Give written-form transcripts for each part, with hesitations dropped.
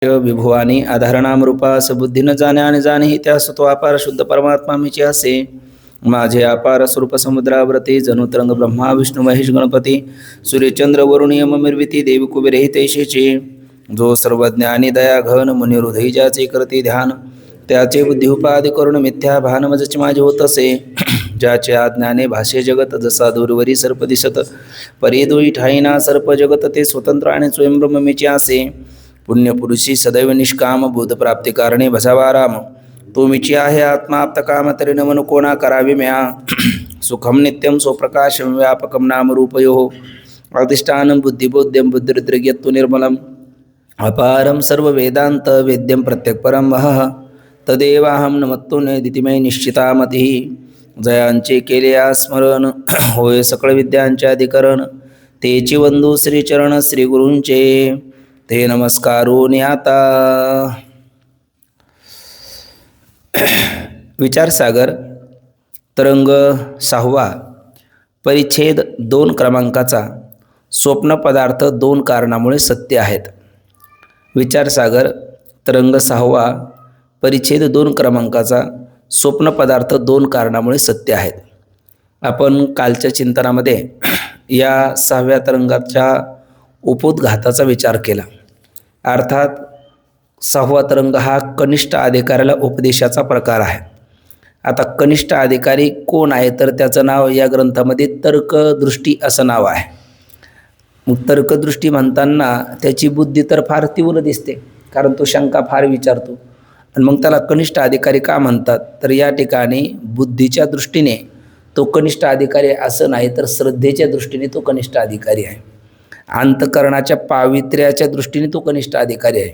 विभुवानी आधारणाम रूपा सबुद्धी न जाणे आणि जाणे ही त्या तो अपार शुद्ध परमात्मा मीची असे. माझे अपार स्वरूप समुद्राव्रती जणू तरंग ब्रह्मा विष्णू महेश गणपती सूर्यचंद्र वरुण यम निर्विती देवी कुबेर हे तैशेचे. जो सर्वज्ञानी दया घन मुनी हृदय ज्याचे करते ध्यान त्याचे बुद्धी उपाधी करून मिथ्या भान मजचे माझे होत असे. ज्याचे आज्ञाने भाष्य जगत जसा दूरवरी सर्प दिसत परी दोई ठाईना सर्प जगत ते स्वतंत्र आणि स्वयंब्रह्म मीचे असे. पुण्यपुरुषी सदैव निष्काम बोध प्राप्ती कारणे भसावा राम. तो मिची आहे आत्मा आप्त काम तरी नमन कोणा करावे म्या. सुखम नित्यम स्वप्रकाशम व्यापकम नाम रूपयो अधिष्ठानं बुद्धिबोध्यम बुद्धिर्दृग्यत्व निर्मलम अपारम सर्व वेदांत वेद्यम प्रत्यक परम वह तदेवाहम नमत्तो नेदितिमय निश्चितामती. जयांचे केले स्मरण होय सकळ विद्यांचे अधिकरण तेची वंदू श्रीचरण श्री गुरूंचे ते नमस्कारो आता. विचारसागर तरंग 6वा परिच्छेद 2 क्रमांकाचा स्वप्न पदार्थ 2 कारणामुळे सत्य आहेत. विचारसागर तरंग 6वा परिच्छेद 2 क्रमांकाचा स्वप्न पदार्थ 2 कारणामुळे सत्य आहेत. आपण कालच्या चिंतनामध्ये या 6व्या तरंगाच्या उपोद्घाताचा विचार केला. अर्थात 6वा तरंग हा कनिष्ठ अधिकाऱ्याला उपदेशाचा प्रकार आहे. आता कनिष्ठ अधिकारी कोण आहे तर त्याचं नाव या ग्रंथामध्ये तर्कदृष्टी असं नाव आहे. मग तर्कदृष्टी म्हणताना त्याची बुद्धी तर फार तीव्र दिसते कारण तो शंका फार विचारतो आणि मग त्याला कनिष्ठ अधिकारी का म्हणतात तर या ठिकाणी बुद्धीच्या दृष्टीने तो कनिष्ठ अधिकारी असं नाही तर श्रद्धेच्या दृष्टीने तो कनिष्ठ अधिकारी आहे. अंतकरणाच्या पावित्र्याच्या दृष्टीने तो कनिष्ठ अधिकारी आहे.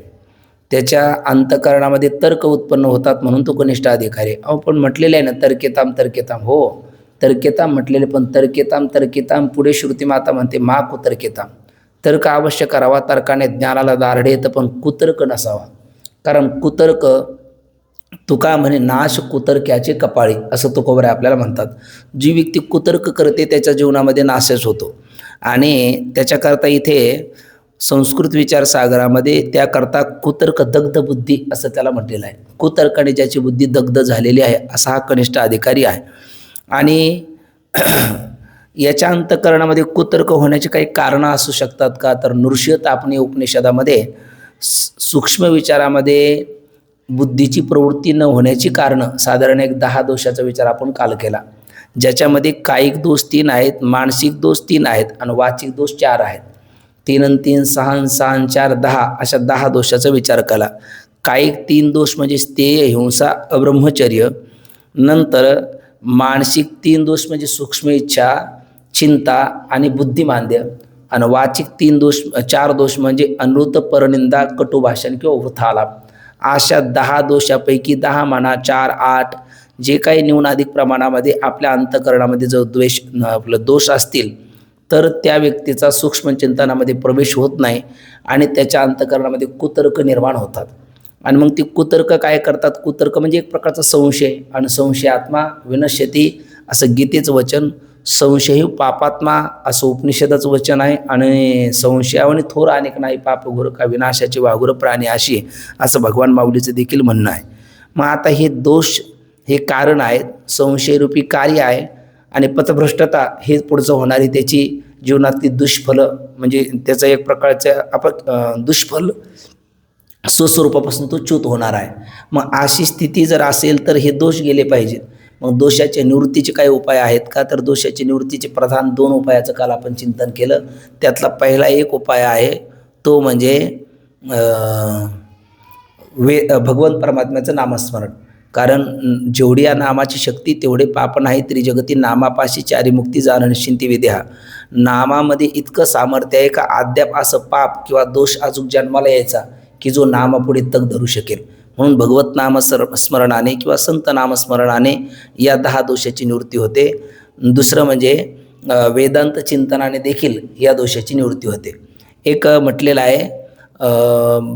त्याच्या अंतकरणामध्ये तर्क उत्पन्न होतात म्हणून तो कनिष्ठ अधिकारी आहे. आपण म्हटलेलं आहे ना तर्केताम तर्केताम. हो तर्केताम म्हटलेले पण तर्केताम तर्केताम पुढे श्रुती माता म्हणते मा कुतर्केताम. तर्क अवश्य करावा तर्काने ज्ञानाला दारडे येतं पण कुतर्क नसावा. कारण कुतर्क तुका म्हणे नाश कुतर्क्याचे कपाळी असं तुकोबरे आपल्याला म्हणतात. जी व्यक्ती कुतर्क करते त्याच्या जीवनामध्ये नाशच होतो आणि त्याच्याकरता इथे संस्कृत विचारसागरामध्ये त्याकरता कुतर्क दग्ध बुद्धी असं त्याला म्हटलेलं आहे. कुतर्काने ज्याची बुद्धी दग्ध झालेली आहे असा हा कनिष्ठ अधिकारी आहे. आणि याच्या अंतकरणामध्ये कुतर्क होण्याची काही कारणं असू शकतात का तर नृष्य तापणी उपनिषदामध्ये सूक्ष्म विचारामध्ये बुद्धीची प्रवृत्ती न होण्याची कारणं साधारण एक 10 दोषाचा विचार आपण काल केला. ज्याच्यामध्ये कायिक दोष 3 आहेत, मानसिक दोष 3 आहेत आणि वाचिक दोष 4 आहेत. 3 आणि 3 6 आणि 6 आणि 4 10 अशा 10 दोषाचा विचार केला. कायिक 3 दोष म्हणजे स्थेय हिंसा अब्रह्मचर्य. नंतर मानसिक 3 दोष म्हणजे सूक्ष्म इच्छा चिंता आणि बुद्धिमांद्य. आणि वाचिक 4 दोष म्हणजे अनृत परनिंदा कटु भाषण किंवा वृथालाप. अशा 10 दोषापैकी 10 म्हणा 4 8 जे काही न्यूनाधिक प्रमाणामध्ये आपल्या अंतकरणामध्ये जो आपलं दोष असतील तर त्या व्यक्तीचा सूक्ष्म चिंतनामध्ये प्रवेश होत नाही आणि त्याच्या अंतकरणामध्ये कुतर्क निर्माण होतात. आणि मग ती कुतर्क काय करतात कुतर्क म्हणजे एक प्रकारचा संशय आणि संशयात्मा विनश्यती असं गीतेचं वचन. संशय पापात्मा असं उपनिषदाचं वचन आहे आणि संशयावनी थोर अनेक नाही पाप घोर का विनाशाची वाघुर प्राणी अशी असं भगवान माऊलीचं देखील म्हणणं आहे. मग आता हे दोष हे कारण आहेत संशयरूपी कार्य आहे आणि पथभ्रष्टता हे पुढचं होणारी त्याची जीवनातली दुष्फलं म्हणजे त्याचं एक प्रकारचं दुष्फल स्वस्वरूपापासून तो च्युत होणार आहे. मग अशी स्थिती जर असेल तर हे दोष गेले पाहिजेत. मग दोषाच्या निवृत्तीचे काही उपाय आहेत का तर दोषाच्या निवृत्तीचे प्रधान 2 उपायाचं काल आपण चिंतन केलं. त्यातला पहिला एक उपाय आहे तो म्हणजे भगवंत परमात्म्याचं नामस्मरण. कारण जेवढी या नामाची शक्ती तेवढे पाप नाही त्रिजगती नामापाशी चारी मुक्ती जाण निश्चिंती विद्या. नामामध्ये इतकं सामर्थ्य आहे का अद्याप असं पाप किंवा दोष अजून जन्माला यायचा की जो नामापुढे तग धरू शकेल. म्हणून भगवत नामस्मरणाने किंवा संत नामस्मरणाने या 10 दोषाची निवृत्ती होते. दुसरं म्हणजे वेदांत चिंतनाने देखील या दोषाची निवृत्ती होते. एक म्हटलेलं आहे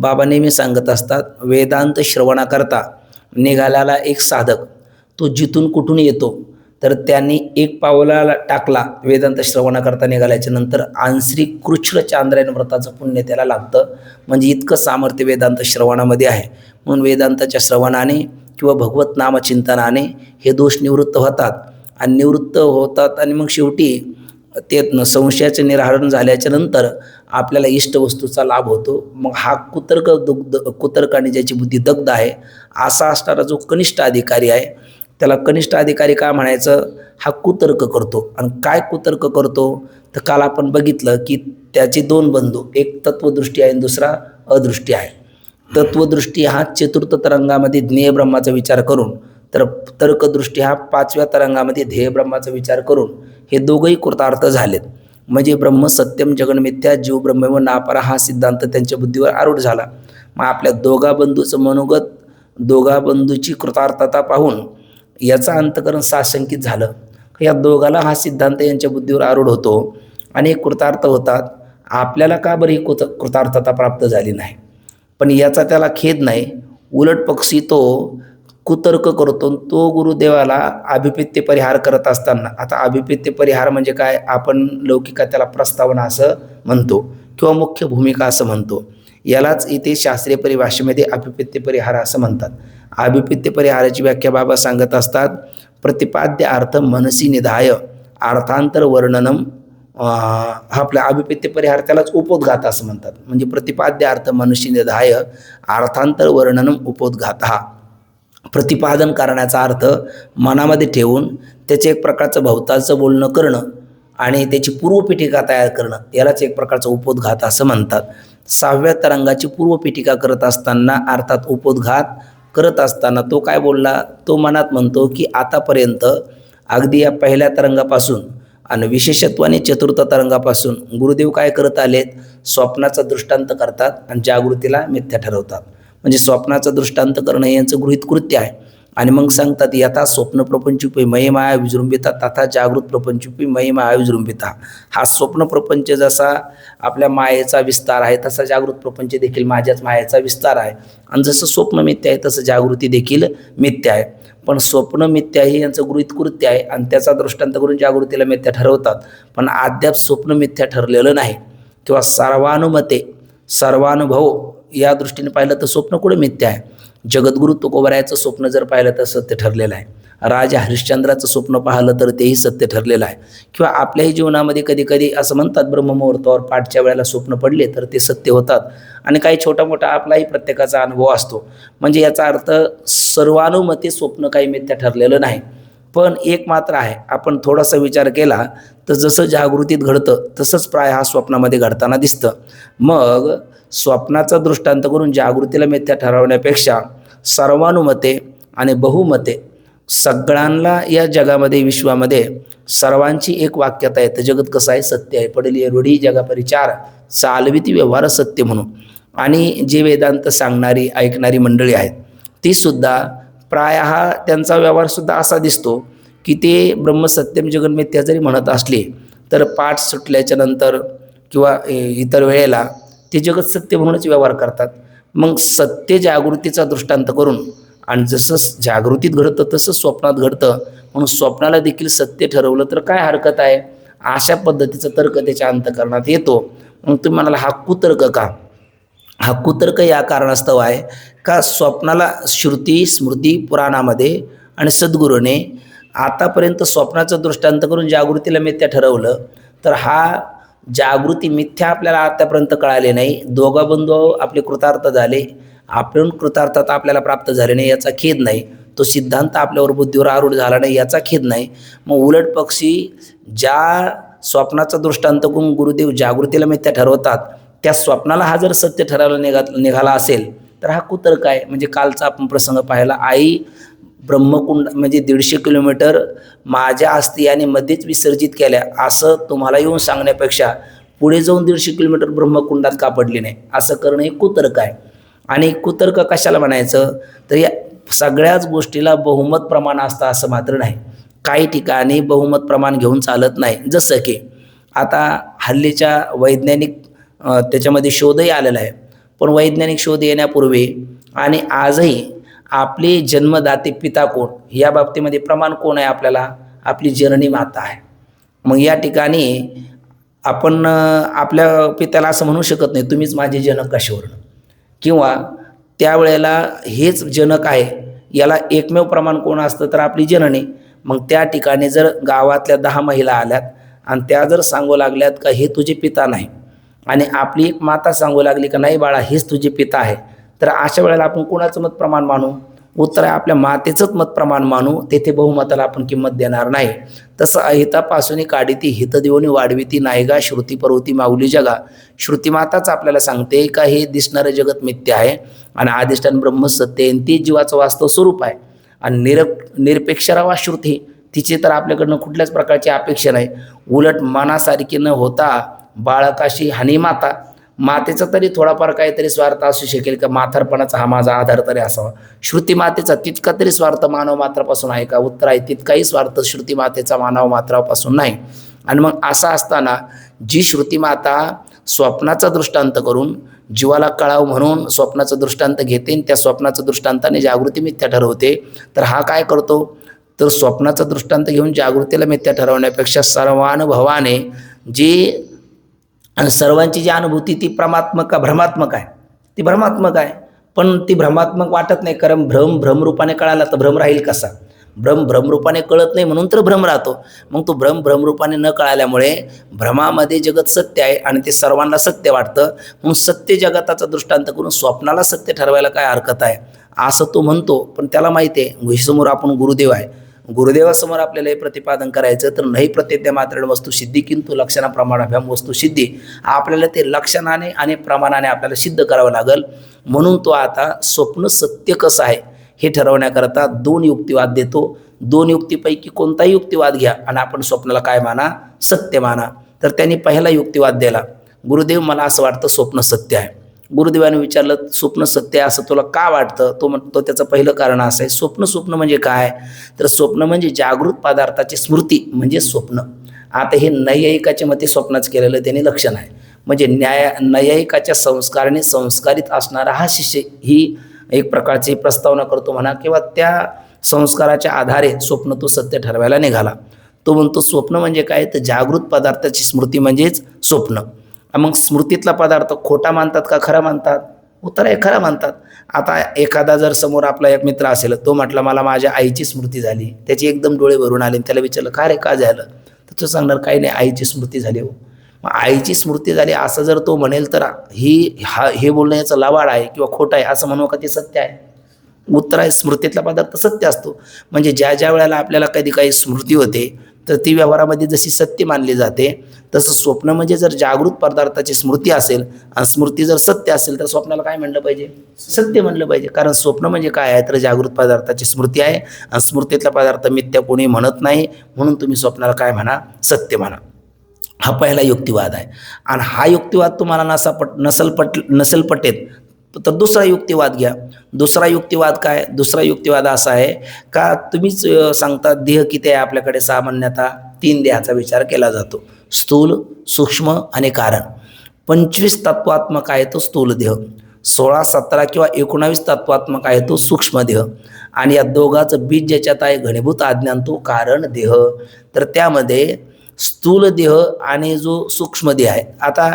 बाबा नेहमी सांगत असतात वेदांत श्रवणाकरता निघालेला एक साधक तो जिथून कुठून येतो तर त्यांनी एक पावलाला टाकला वेदांत श्रवणाकरता निघाल्याच्या नंतर आंसरी कृच्छ्र चांद्रायण व्रताचं पुण्य त्याला लागतं. म्हणजे इतकं सामर्थ्य वेदांत श्रवणामध्ये आहे. म्हणून वेदांताच्या श्रवणाने किंवा भगवत नामचिंतनाने हे दोष निवृत्त होतात आणि निवृत्त होतात आणि मग शेवटी ते संशयाचे निराकरण झाल्याच्या नंतर आपल्याला इष्टवस्तूचा लाभ होतो. मग हा कुतर्क आणि ज्याची बुद्धी दग्ध आहे असा असणारा जो कनिष्ठ अधिकारी आहे त्याला कनिष्ठ अधिकारी काय म्हणायचं, हा कुतर्क करतो. आणि काय कुतर्क करतो तर काल आपण बघितलं की त्याचे दोन बंधू, एक तत्वदृष्टी आहे आणि दुसरा अदृष्टी आहे. तत्वदृष्टी हा चतुर्थ तरंगामध्ये ज्ञेय ब्रह्माचा विचार करून, तर तर्कदृष्टी हा पाचव्या तरंगामध्ये ध्येय ब्रह्माचा विचार करून हे दोघंही कृतार्थ झालेत. म्हणजे ब्रह्म सत्यम जगन्मिथ्या जीव ब्रह्म व नापरा हा सिद्धांत त्यांच्या बुद्धीवर आरूढ झाला. मग आपल्या दोघा बंधूचं मनोगत, दोघा बंधूची कृतार्थता पाहून याचा अंतकरण साशंकित झालं. या दोघाला हा सिद्धांत यांच्या बुद्धीवर आरूढ होतो आणि कृतार्थ होतात. आपल्याला का बरं ही कृतार्थता प्राप्त झाली नाही? पण याचा त्याला खेद नाही. उलट पक्षी तो कुतर्क करतो. तो गुरुदेवाला अभिप्रेत्य परिहार करत असताना, आता अभिप्रेत्य परिहार म्हणजे काय, आपण लौकिकात त्याला प्रस्तावना असं म्हणतो किंवा मुख्य भूमिका असं म्हणतो. यालाच इथे शास्त्रीय परिभाषेमध्ये अभिप्रेत्य परिहार असं म्हणतात. अभिप्रेत्य परिहाराची व्याख्या बाबा सांगत असतात, प्रतिपाद्य अर्थ मनसी निधाय अर्थांतर वर्णनम. हा आपला अभिप्रेत्य परिहार त्यालाच उपोद्घात असं म्हणतात. म्हणजे प्रतिपाद्य अर्थ मनसी निधाय अर्थांतर वर्णनम उपोद्घात. हा प्रतिपादन करण्याचा अर्थ मनामध्ये ठेवून त्याचे एक प्रकारचं भवताचं बोलणं करणं आणि त्याची पूर्वपीठिका तयार करणं, यालाच एक प्रकारचं उपोद्घात असं म्हणतात. सहाव्या तरंगाची पूर्वपीठिका करत असताना, अर्थात उपोद्घात करत असताना तो काय बोलला, तो मनात म्हणतो की आतापर्यंत अगदी या पहिल्या तरंगापासून आणि विशेषत्वाने चतुर्थ तरंगापासून गुरुदेव काय करत आलेत, स्वप्नाचा दृष्टांत करतात आणि जागृतीला मिथ्या ठरवतात. म्हणजे स्वप्नाचं दृष्टांत करणं यांचं गृहीत कृत्य आहे. आणि मग सांगतात, यथा स्वप्न प्रपंचूपी मयमाया विजृंभिता तथा जागृत प्रपंचूपी मयमाया विजृंभिता. हा स्वप्न प्रपंच जसा आपल्या मायेचा विस्तार आहे तसा जागृत प्रपंच देखील माझ्याच मायेचा विस्तार आहे. आणि जसं स्वप्न मिथ्या आहे तसं जागृती देखील मिथ्या आहे. पण स्वप्न मिथ्या हे यांचं गृहीत कृत्य आहे आणि त्याचा दृष्टांत करून जागृतीला मिथ्या ठरवतात. पण अद्याप स्वप्न मिथ्या ठरलेलं नाही किंवा सर्वानुमते सर्वानुभव या दृष्टीने पाहिलं तर स्वप्न कुठे मिथ्या आहे. जगद्गुरु तुकोबरायाचं स्वप्न जर पाहिलं तर सत्य ठरलेलं आहे. राजा हरिश्चंद्राचं स्वप्न पाहिलं तर तेही सत्य ठरलेलं आहे. किंवा आपल्याही जीवनामध्ये कधी कधी असं म्हणतात, ब्रह्ममुहूर्तावर पाठच्या वेळेला स्वप्न पडले तर ते सत्य होतात. आणि काही छोटा मोठा आपलाही प्रत्येकाचा अनुभव असतो. म्हणजे याचा अर्थ सर्वानुमते स्वप्न काही मिथ्या ठरलेलं नाही. पण एक मात्र आहे, आपण थोडासा विचार केला तर जसं जागृतीत घडतं तसंच प्राय हा स्वप्नामध्ये घडताना दिसतं. मग स्वप्नाचा दृष्टांत करून जागृतीला मिथ्या ठरवण्यापेक्षा सर्वानुमते आणि बहुमते सगळ्यांना या जगामध्ये विश्वामध्ये सर्वांची एक वाक्यता आहे, तर जगत कसं आहे, सत्य आहे. पडली रूढी जगापरिचार चालविती व्यवहार सत्य म्हणून. आणि जे वेदांत सांगणारी ऐकणारी मंडळी आहेत ती सुद्धा प्राय हा त्यांचा व्यवहारसुद्धा असा दिसतो की ते ब्रह्मसत्यम जगन्मिथ्या जरी म्हणत असले तर पाठ सुटल्याच्या नंतर किंवा इतर वेळेला ते जगत सत्य म्हणूनच व्यवहार करतात. मग सत्य जागृतीचा दृष्टांत करून आणि जसं जागृतीत घडतं तसं स्वप्नात घडतं म्हणून स्वप्नाला देखील सत्य ठरवलं तर काय हरकत आहे, अशा पद्धतीचा तर्क त्याच्या अंतःकरणात येतो. मग तुम्ही म्हणाला हा कुतर्क का? हा कुतर्क या कारणास्तव आहे का स्वप्नाला श्रुती स्मृती पुराणामध्ये आणि सद्गुरूने आतापर्यंत स्वप्नाचं दृष्टांत करून जागृतीला मिथ्या ठरवलं, तर हा जागृती मिथ्या आपल्याला आतापर्यंत कळाले नाही. दोघा बंधू आपले कृतार्थ झाले, आपण कृतार्थता आपल्याला प्राप्त झाले नाही याचा खेद नाही. तो सिद्धांत आपल्यावर बुद्धीवर आरूढ झाला नाही याचा खेद नाही. मग उलट पक्षी ज्या स्वप्नाचा दृष्टांत करून गुरुदेव जागृतीला मिथ्या ठरवतात त्या स्वप्नाला हा जर सत्य ठरायला निघाला असेल तर हा कुतर्क आहे. म्हणजे कालचा आपण प्रसंग पाहिला, आई ब्रह्मकुंड म्हणजे 150 किलोमीटर माझ्या अस्थियाने मध्येच विसर्जित केल्या असं तुम्हाला येऊन सांगण्यापेक्षा पुढे जाऊन 150 किलोमीटर ब्रह्मकुंडात का पडली नाही असं करणं हे कुतर्क आहे. आणि कुतर्क कशाला म्हणायचं तर या सगळ्याच गोष्टीला बहुमत प्रमाण असतं असं मात्र नाही. काही ठिकाणी बहुमत प्रमाण घेऊन चालत नाही. जसं की आता हल्लीच्या वैज्ञानिक त्याच्यामध्ये शोधही आलेला आहे. पण वैज्ञानिक शोध येण्यापूर्वी आणि आजही आपले जन्मदाते पिता कोण या बाबतीमध्ये प्रमाण कोण आहे आपल्याला, आपली जननी माता आहे. मग या ठिकाणी आपण आपल्या पित्याला असं म्हणू शकत नाही तुम्हीच माझे जनक कशावरून, किंवा त्यावेळेला हेच जनक आहे याला एकमेव प्रमाण कोण असतं तर आपली जननी. मग त्या ठिकाणी जर गावातल्या 10 महिला आल्यात आणि त्या जर सांगू लागल्यात का हे तुझे पिता नाही, आणि आपली एक माता सांगू लागली का नाही बाळा हेच तुझे पिता आहे, तर अशा वेळेला आपण कोणाचं मत प्रमाण मानू? उत्तर आहे आपल्या मातेचंच मत प्रमाण मानू. तेथे बहुमताला आपण किंमत देणार नाही. तसं अहितापासून काढिती हित देऊनी वाढविती नायगा श्रुती पर्वती माऊली जगा. श्रुतीमाताच आपल्याला सांगते का हे दिसणारं जगत मिथ्य आहे आणि अधिष्ठान ब्रह्म सत्य आहे, ते जीवाचं वास्तव स्वरूप आहे. आणि निरपेक्ष राहा श्रुती, तिची तर आपल्याकडनं कुठल्याच प्रकारची अपेक्षा नाही. उलट मनासारखी न होता बाळकाशी हानी माता. मातेचा तरी थोडाफार काहीतरी स्वार्थ असू शकेल का म्हातारपणाचा हा माझा आधार तरी असावा. श्रुती मातेचा तितका तरी स्वार्थ मानव मात्रापासून आहे का? उत्तर आहे तितकाही स्वार्थ श्रुती मातेचा मानव मात्रापासून नाही. आणि मग असं असताना जी श्रुती माता स्वप्नाचा दृष्टांत करून जीवाला कळाव म्हणून स्वप्नाचं दृष्टांत घेते आणि त्या स्वप्नाचं दृष्टांताने जागृती मिथ्या ठरवते, तर हा काय करतो तर स्वप्नाचा दृष्टांत घेऊन जागृतीला मिथ्या ठरवण्यापेक्षा सर्वानुभवाने जी आणि सर्वांची जी अनुभूती ती भ्रमात्मक आहे, ती भ्रमात्मक आहे. पण ती भ्रमात्मक वाटत नाही, कारण भ्रमरूपाने कळाला तर भ्रम राहील कसा? भ्रमरूपाने कळत नाही म्हणून तर भ्रम राहतो. मग तो भ्रमरूपाने न कळाल्यामुळे भ्रमामध्ये जगत सत्य आहे आणि ते सर्वांना सत्य वाटतं. मग सत्य जगताचा दृष्टांत करून स्वप्नाला सत्य ठरवायला काय हरकत आहे असं तो म्हणतो. पण त्याला माहिती आहे गुहेसमोर आपण गुरुदेव आहे, गुरुदेवासमोर आपल्याला हे प्रतिपादन करायचं तर नाही प्रत्येक मात्र वस्तू सिद्धी किंतु लक्षणा प्रमाणाभ्याम वस्तू सिद्धी. आपल्याला ते लक्षणाने आणि प्रमाणाने आपल्याला सिद्ध करावं लागेल. म्हणून तो आता स्वप्न सत्य कसं आहे हे ठरवण्याकरता 2 युक्तिवाद देतो. 2 युक्तीपैकी कोणताही युक्तिवाद घ्या आणि आपण स्वप्नाला काय माना? सत्य माना. तर त्यांनी पहिला युक्तिवाद दिला, गुरुदेव मला असं वाटतं स्वप्न सत्य आहे. गुरुदेवाने विचारलं स्वप्न सत्य आहे असं तुला का वाटतं? तो म्हणतो त्याचं पहिलं कारण असं आहे, स्वप्न म्हणजे काय तर स्वप्न म्हणजे जागृत पदार्थाची स्मृती म्हणजे स्वप्न. आता हे नैयायिकाच्या मते स्वप्नाचं केलेलं त्यांनी लक्षण आहे. म्हणजे नैयायिकाच्या संस्काराने संस्कारित असणारा हा शिष्य ही एक प्रकारची प्रस्तावना करतो म्हणा, किंवा त्या संस्काराच्या आधारे स्वप्न तो सत्य ठरवायला निघाला. तो म्हणतो स्वप्न म्हणजे काय तर जागृत पदार्थाची स्मृती म्हणजेच स्वप्न. मग स्मृतीतला पदार्थ खोटा मानतात का खरा मानतात? उत्तर आहे खरा मानतात. आता एखादा जर समोर आपला एक मित्र असेल, तो म्हटला मला माझ्या आईची स्मृती झाली, त्याचे एकदम डोळे भरून आले, त्याला विचारलं का रे का झालं, तर तो सांगणार काही नाही आईची स्मृती झाली. हो मग आईची स्मृती झाली असं जर तो म्हणेल तर हे बोलणं याचं लवाड आहे किंवा खोटं आहे असं म्हणू का ते सत्य आहे? उत्तर आहे स्मृतीतला पदार्थ सत्य असतो. म्हणजे ज्या वेळेला आपल्याला कधी काही स्मृती होते तर ती व्यवहारामध्ये जशी सत्य मानली जाते, तसं स्वप्न म्हणजे जर जागृत पदार्थाची स्मृती असेल आणि स्मृती जर सत्य असेल तर स्वप्नाला काय म्हणलं पाहिजे? सत्य म्हणलं पाहिजे. कारण स्वप्न म्हणजे काय आहे तर जागृत पदार्थाची स्मृती आहे आणि स्मृतीतला पदार्थ मिथ्या कोणी म्हणत नाही, म्हणून तुम्ही स्वप्नाला काय म्हणा? सत्य म्हणा. हा पहिला युक्तिवाद आहे. आणि हा युक्तिवाद तुम्हाला नसेल पटेत तर दुसरा युक्तिवाद घ्या. दुसरा युक्तिवाद काय? दुसरा युक्तिवाद असा आहे का तुम्हीच सांगता देह किती आहे आपल्याकडे? सामान्यतः 3 देहाचा विचार केला जातो, स्थूल, सूक्ष्म आणि कारण. 25 तत्वात्मक आहे तो स्थूल देह, 16, 17 किंवा 19 तत्वात्मक आहे तो सूक्ष्म देह, आणि या दोघांचं बीज ज्याच्यात आहे घनीभूत अज्ञान तो कारण देह. तर त्यामध्ये स्थूल देह आणि जो सूक्ष्म देह आहे, आता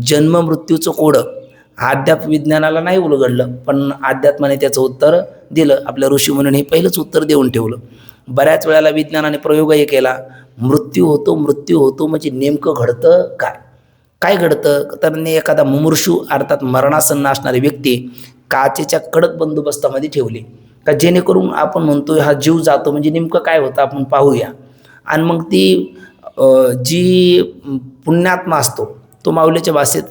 जन्म मृत्यूचं कोडं अद्याप विज्ञानाला नाही उलगडलं, पण अध्यात्माने त्याचं उत्तर दिलं. आपल्या ऋषीमुनींनी हे पहिलंच उत्तर देऊन ठेवलं. बऱ्याच वेळेला विज्ञानाने प्रयोगही केला, मृत्यू होतो म्हणजे नेमकं घडतं काय घडतं तर एखादा मुमूर्षू अर्थात मरणासन्न असणारी व्यक्ती काचेच्या कडक बंदोबस्तामध्ये ठेवली का जेणेकरून आपण म्हणतो हा जीव जातो, म्हणजे नेमकं काय होतं आपण पाहूया. आणि मग ती जी पुण्यात्मा असतो तो माऊलीच्या भाषेत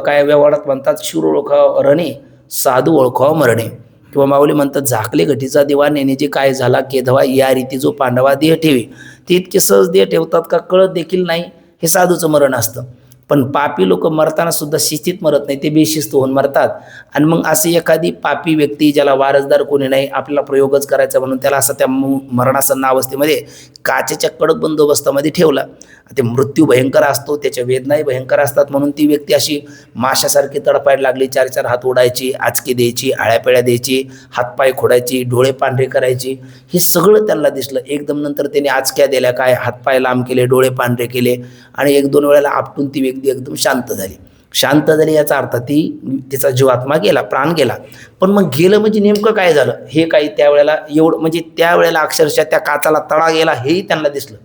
काय व्यवहारात म्हणतात शूर ओळखावं रणे साधू ओळखावं मरणे, किंवा माऊली म्हणतात झाकले घटीचा दिवा नेणे जे काय झाला केधवा या रीती जो पांडवा देह ठेवी. ते इतके सहज देह ठेवतात का कळत देखील नाही, हे साधूचं मरण असतं. पण पापी लोक मरताना सुद्धा शिस्तीत मरत नाही, ते बेशिस्त होऊन मरतात. आणि मग अशी एखादी पापी व्यक्ती ज्याला वारसदार कोणी नाही, आपल्याला प्रयोगच करायचा म्हणून त्याला असं त्या मरणासन्न अवस्थेमध्ये काचेच्या कडक बंदोबस्तामध्ये ठेवला ते मृत्यू भयंकर असतो, त्याच्या वेदनाही भयंकर असतात, म्हणून ती व्यक्ती अशी माशासारखी तडपायला लागली, 4-4 हात ओढायची, आचकी द्यायची, आळ्यापेळ्या द्यायची, हातपाय खोडायची, डोळे पांढरे करायची, हे सगळं त्यांना दिसलं. एकदम नंतर त्याने आचक्या दिल्या, काय हातपाय लांब केले, डोळे पांढरे केले आणि 1-2 वेळेला आपटून ती व्यक्ती एकदम शांत झाली. शांत झाली याचा अर्थ तिचा जीवात्मा गेला, प्राण गेला. पण मग गेलं म्हणजे नेमकं काय झालं हे काही त्यावेळेला म्हणजे त्यावेळेला अक्षरशः त्या काचाला तडा गेला हेही त्यांना दिसलं,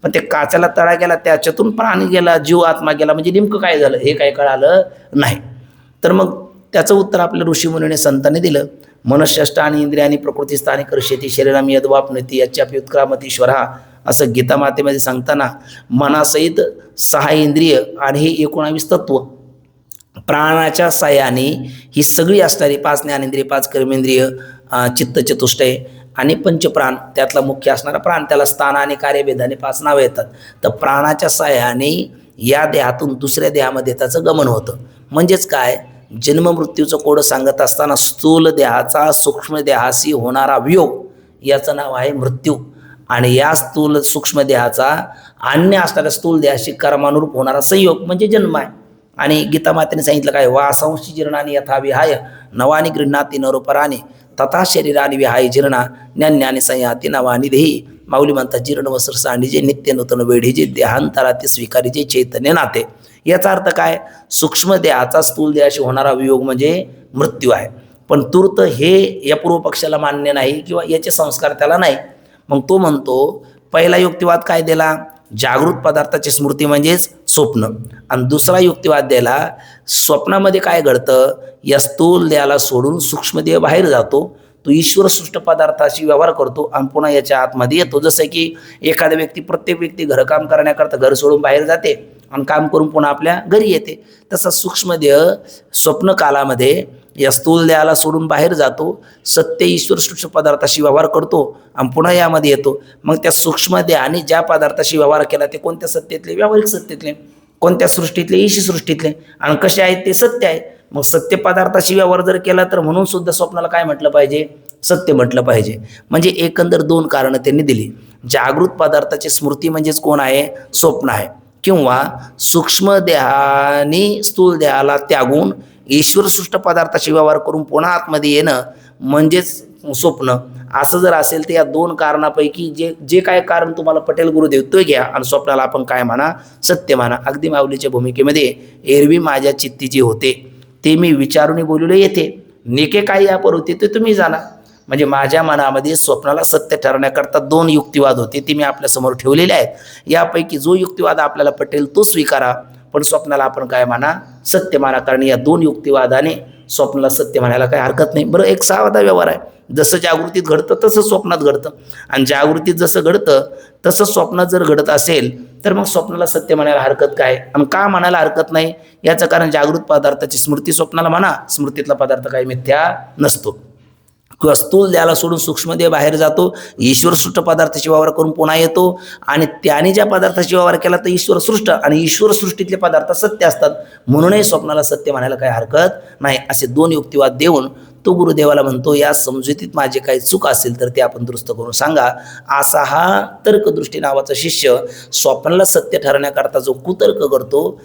पण ते काचाला तडा गेला, त्याच्यातून प्राण गेला, जीवात्मा गेला, म्हणजे नेमकं काय झालं हे काही कळालं नाही. तर मग त्याचं उत्तर आपल्या ऋषीमुनीने संतांनी दिलं. मनःषष्ठानि इंद्रियानि प्रकृतिस्थानि कर्षति शरीरम यद्वाप्नोति यच्चाप्युत्क्रामतीश्वरः, असं गीता मातेमध्ये सांगताना मनासहित 6 इंद्रिय आणि हे 19 तत्व प्राणाच्या साह्याने ही सगळी असणारी 5 ज्ञानेंद्रिय, 5 कर्मेंद्रिय, चित्तचतुष्टय आणि पंचप्राण, त्यातला मुख्य असणारा प्राण, त्याला स्थान आणि कार्यभेदाने 5 नावे येतात. तर प्राणाच्या साह्याने या देहातून दुसऱ्या देहामध्ये त्याचं गमन होतं. म्हणजेच काय, जन्म मृत्यूचं कोड सांगत असताना स्थूल देहाचा सूक्ष्म देहाशी होणारा वियोग याचं नाव आहे मृत्यू, आणि या स्थूल सूक्ष्म देहाचा अन्य असणाऱ्या स्थूल देहाशी कर्मानुरूप होणारा संयोग म्हणजे जन्म आहे. आणि गीता मातेने सांगितलं काय, वासांशी जीर्णानि यथा विहाय नवानी गृह्णाति नरोपराणी तथा शरीराने विहाय जीर्णा ज्ञानी संयाती नवानी देही. माऊली म्हणतात, जीर्ण वस्त्र सांडीजे नित्य नूतन वेढीजे देहांतराते स्वीकारीचे चैतन्य नाते. याचा अर्थ काय, सूक्ष्म देहाचा स्थूल देहाशी होणारा वियोग म्हणजे मृत्यू आहे. पण तूर्त हे या पूर्व पक्षाला मान्य नाही किंवा याचे संस्कार त्याला नाही. मग तो म्हणतो, पहिला युक्तिवाद काय दिला, जागृत पदार्थाची स्मृती म्हणजेच स्वप्न, आणि दुसरा युक्तिवाद दिला, स्वप्नामध्ये काय घडतं, या स्थूल देहाला सोडून सूक्ष्म देह बाहेर जातो, तो ईश्वर सृष्ट पदार्थाशी व्यवहार करतो आणि पुन्हा याच्या आतमध्ये येतो. जसं की एखादा व्यक्ती, प्रत्येक व्यक्ती घरकाम करण्याकरता घर सोडून बाहेर जाते आणि काम करून पुन्हा आपल्या घरी येते, तसा सूक्ष्म देह स्वप्न कालामध्ये या स्थूल देहाला सोडून बाहेर जातो, सत्य ईश्वर सृष्ट पदार्थाशी व्यवहार करतो आणि पुन्हा यामध्ये येतो. मग त्या सूक्ष्म देहाने ज्या पदार्थाशी व्यवहार केला ते कोणत्या सत्तेतले, व्यावहारिक सत्तेतले, कोणत्या सृष्टीतले, ईशी सृष्टीतले, आणि कसे आहेत ते सत्य आहे. मग सत्य पदार्थाशी व्यवहार जर केला तर म्हणून सुद्धा स्वप्नाला काय म्हटलं पाहिजे, सत्य म्हटलं पाहिजे. म्हणजे एकंदर 2 कारणं त्यांनी दिली. जागृत पदार्थाची स्मृती म्हणजेच कोण आहे, स्वप्न आहे, किंवा सूक्ष्म देहाने स्थूल देहाला त्यागून ईश्वर सृष्ट पदार्थाशी व्यवहार करून पुन्हा आतमध्ये येणं म्हणजेच स्वप्न. असं जर असेल तर या 2 कारणापैकी जे काय कारण तुम्हाला पटेल गुरुदेव तो घ्या, आणि स्वप्नाला आपण काय म्हणा, सत्य म्हणा. अगदी माऊलीच्या भूमिकेमध्ये एरवी माझ्या चित्तीची होते ते मी विचारून बोलले येते, नेके काही यापर होते ते तुम्ही जाणा. म्हणजे माझ्या मनामध्ये स्वप्नाला सत्य ठरवण्याकरता 2 युक्तिवाद होते, ते मी आपल्यासमोर ठेवलेले आहेत. यापैकी जो युक्तिवाद आपल्याला पटेल तो स्वीकारा, पण स्वप्नाला आपण काय म्हणा, सत्य माना. कारण या 2 युक्तिवादाने स्वप्नाला सत्य म्हणायला काही हरकत नाही. बरं, एक साधा व्यवहार आहे, जसं जागृतीत घडतं तसं स्वप्नात घडतं, आणि जागृतीत जसं घडतं तसं स्वप्नात जर घडत असेल तर मग स्वप्नाला सत्य म्हणायला हरकत काय, आणि का म्हणायला हरकत नाही, याचं कारण जागृत पदार्थाची स्मृती स्वप्नाला म्हणा, स्मृतीतला पदार्थ काही मिथ्या नसतो. किंवा स्थूल देहाला सोडून सूक्ष्मदेह बाहेर जातो, ईश्वर सृष्ट पदार्थाची व्यवहार करून पुन्हा येतो, आणि त्याने ज्या पदार्थाची व्यवहार केला तर ईश्वर सृष्ट, आणि ईश्वर सृष्टीतले पदार्थ सत्य असतात, म्हणूनही स्वप्नाला सत्य म्हणायला काही हरकत नाही. असे 2 युक्तिवाद देऊन तो गुरुदेवाला म्हणतो, या समजुतीत माझे काही चूक असेल तर ते आपण दुरुस्त करून सांगा. असा हा तर्कदृष्टी नावाचा शिष्य स्वप्नाला सत्य ठरवण्याकरता जो कुतर्क करतो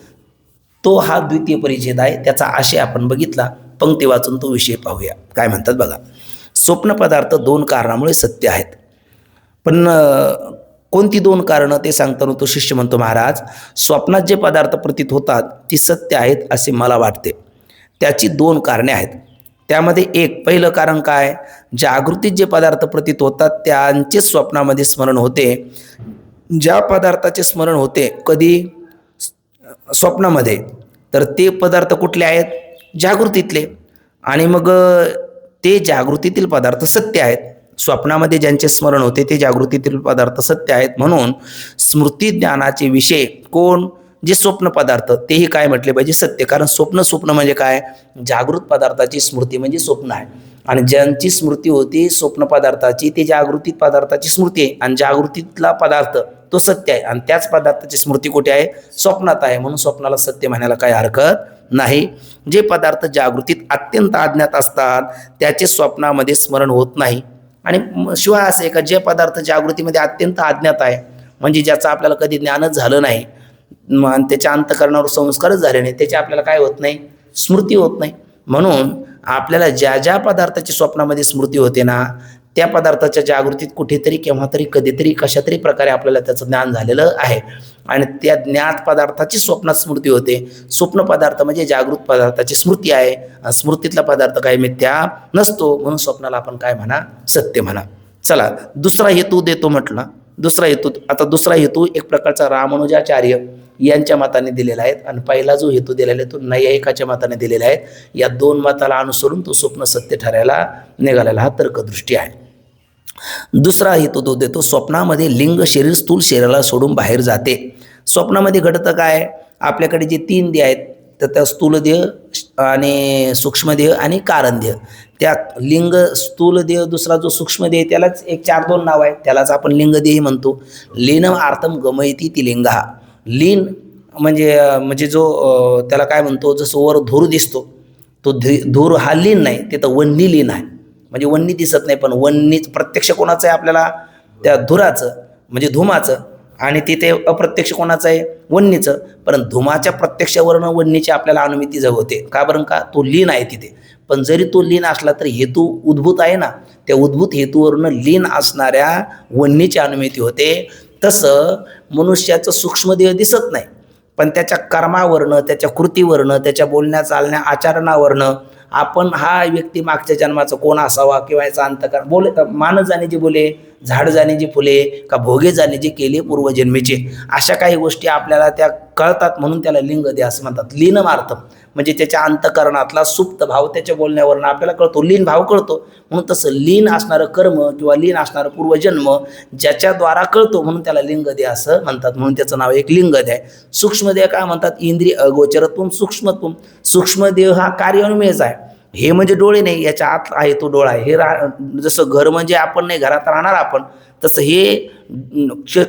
तो हा द्वितीय परिच्छेद आहे. त्याचा आशय आपण बघितला. पंक्ती वाचून तो विषय पाहूया. काय म्हणतात बघा, स्वप्न पदार्थ 2 कारणामुळे सत्य आहेत. पण कोणती 2 कारणं ते सांगताना तो शिष्य म्हणतो, महाराज स्वप्नात जे पदार्थ प्रतीत होतात ती सत्य आहेत असे मला वाटते. त्याची 2 कारणे आहेत. त्यामध्ये पहिलं कारण काय, जागृतीत जे पदार्थ प्रतीत होतात त्यांचे स्वप्नामध्ये स्मरण होते. ज्या पदार्थाचे स्मरण होते कधी, स्वप्नामध्ये, तर ते पदार्थ कुठले आहेत, जागृतीतले, आणि मग ते जागृतीतील पदार्थ सत्य आहेत. स्वप्नामध्ये ज्यांचे स्मरण होते ते जागृतीतील पदार्थ सत्य आहेत. म्हणून स्मृती ज्ञानाचे विषय कोण, जे स्वप्न पदार्थ, तेही काय म्हटले पाहिजे, सत्य. कारण स्वप्न म्हणजे काय, जागृत पदार्थाची स्मृती म्हणजे स्वप्न आहे, आणि ज्यांची स्मृती होती स्वप्न पदार्थाची ते जागृतीत पदार्थाची स्मृती आहे, आणि जागृतीतला पदार्थ तो सत्य आहे, आणि त्याच पदार्थाची स्मृती कुठे आहे, स्वप्नात आहे. म्हणून स्वप्नाला सत्य म्हणायला काही हरकत नाही. जे पदार्थ जागृतीत अत्यंत अज्ञात असतात त्याचे स्वप्नामध्ये स्मरण होत नाही. आणि शिवाय असे का, जे पदार्थ जागृतीमध्ये अत्यंत अज्ञात आहे म्हणजे ज्याचं आपल्याला कधी ज्ञानच झालं नाही आणि त्याच्या अंतःकरणावर संस्कारच झाले नाही, त्याची आपल्याला काय होत नाही, स्मृती होत नाही. म्हणून आपल्याला ज्या ज्या पदार्थाची स्वप्नामध्ये स्मृती होते ना, त्या पदार्थाच्या जागृतीत कुठेतरी केव्हा तरी कधीतरी कशा तरी प्रकारे आपल्याला त्याचं ज्ञान झालेलं आहे आणि त्या ज्ञात पदार्थाची स्वप्नात स्मृती होते. स्वप्न पदार्थ म्हणजे जागृत पदार्थाची स्मृती आहे. स्मृतीतला पदार्थ काय मिथ्या नसतो, म्हणून स्वप्नाला आपण काय म्हणा, सत्य म्हणा. चला दुसरा हेतू देतो म्हटलं. दुसरा हेतू एक प्रकारचा रामानुजाचार्य यांच्या मताने दिलेला आहे आणि पहिला जो हेतू दिलेला आहे तो नैयायिकाच्या मताने दिलेला आहे. या दोन मताला अनुसरून तो स्वप्न सत्य ठरायला निघालेला हा तर्कदृष्टी आहे. दुसरा हेतू तो देतो, स्वप्नामध्ये लिंग शरीर स्थूल शरीराला सोडून बाहेर जाते. स्वप्नामध्ये घडतं काय, आपल्याकडे जे 3 देह आहेत तर त्या स्थूल देह आणि सूक्ष्म देह आणि कारण देह. त्या लिंग स्थूल देह, दुसरा जो सूक्ष्म देह त्यालाच एक 4-2 नाव आहे, त्यालाच आपण लिंगदेही म्हणतो. लीन अर्थम गमयती ती लिंगा. लीन म्हणजे जो त्याला काय म्हणतो, जसं वर धूर दिसतो तो धूर हा लीन नाही, ते तर वन्नी लीन आहे. म्हणजे वन्नी दिसत नाही पण वन्नीच प्रत्यक्ष कोणाचं आहे आपल्याला, त्या धुराचं म्हणजे धुमाचं, आणि तिथे अप्रत्यक्ष कोणाचं आहे, वन्नीचं. पण धुमाच्या प्रत्यक्षवरनं वन्नीची आपल्याला अनुमिती जगवते. का बरं, का तो लीन आहे तिथे. पण जरी तो लीन असला तरी हेतू उद्भूत आहे ना, त्या उद्भूत हेतूवरनं लीन असणाऱ्या वन्नीची अनुमिती होते. तसं मनुष्याचं सूक्ष्मदेह दिसत नाही पण त्याच्या कर्मावरनं, त्याच्या कृतीवरनं, त्याच्या बोलण्या चालण्या आचरणावरनं आपण हा व्यक्ती मागच्या जन्माचा कोण असावा किंवा याचा अंतःकरण बोले, माणस जाणे जे बोले, झाड जाणे जी फुले, का भोगे जाणे जे केले पूर्वजन्मेचे, अशा काही गोष्टी आपल्याला त्या कळतात. म्हणून त्याला लिंगदेह असं म्हणतात. लीनमार्थम म्हणजे त्याच्या अंतःकरणातला सुप्त भाव त्याच्या बोलण्यावरनं आपल्याला कळतो, लीन भाव कळतो. म्हणून तसं लीन असणारं कर्म किंवा लीन असणारं पूर्वजन्म ज्याच्याद्वारा कळतो म्हणून त्याला लिंगदेह असं म्हणतात. म्हणून त्याचं नाव एक लिंगदेह आहे. सूक्ष्मदेह काय म्हणतात, इंद्रिय अगोचरत्वम सूक्ष्मत्वम. सूक्ष्मदेह हा कार्यान्वयच आहे. हे म्हणजे डोळे नाही, याच्या आत आहे तो डोळा आहे. हे जसं घर म्हणजे आपण नाही, घरात राहणार आपण, तसं हे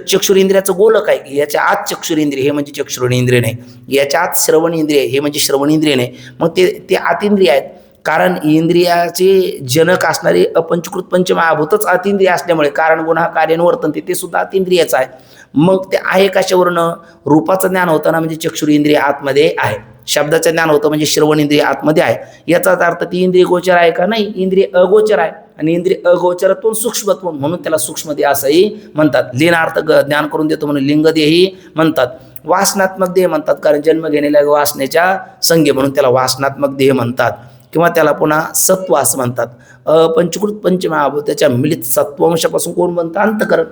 चक्षुरेंद्रियाचं गोलक आहे. याच्या आत चक्षुरेंद्रिय हे म्हणजे चक्षुरेंद्रिय नाही, याच्या आत श्रवण इंद्रिय हे म्हणजे श्रवणेंद्रिय नाही. मग ते आतींद्रिय आहेत. कारण इंद्रियाचे जनक असणारे अपंचकृत पंचमहाभूतच अतींद्रिय असल्यामुळे कारण गुण हा कार्यानुवर्तन ते सुद्धा अतींद्रियाचं आहे. मग ते आहे कशावरनं, रूपाचं ज्ञान होताना म्हणजे चक्षुरेंद्रिय आतमध्ये आहे, शब्दाचं ज्ञान होतं म्हणजे श्रवण इंद्रिय आतमध्ये आहे. याचाच अर्थ ती इंद्रिय गोचर आहे का, नाही, इंद्रिय अगोचर आहे. आणि इंद्रिय अगोचरत्व सूक्ष्मत्व म्हणून त्याला सूक्ष्मदेह असंही म्हणतात. लीनार्थ ज्ञान करून देतो म्हणून लिंगदेही म्हणतात. वासनात्मक देह म्हणतात कारण जन्म घेण्याला वासनेच्या संगे म्हणून त्याला वासनात्मक देह म्हणतात. किंवा त्याला पुन्हा सत्व असं म्हणतात. पंचकृत पंचमहाभूताच्या मिलित सत्वंशापासून कोण बनतं, अंतःकरण.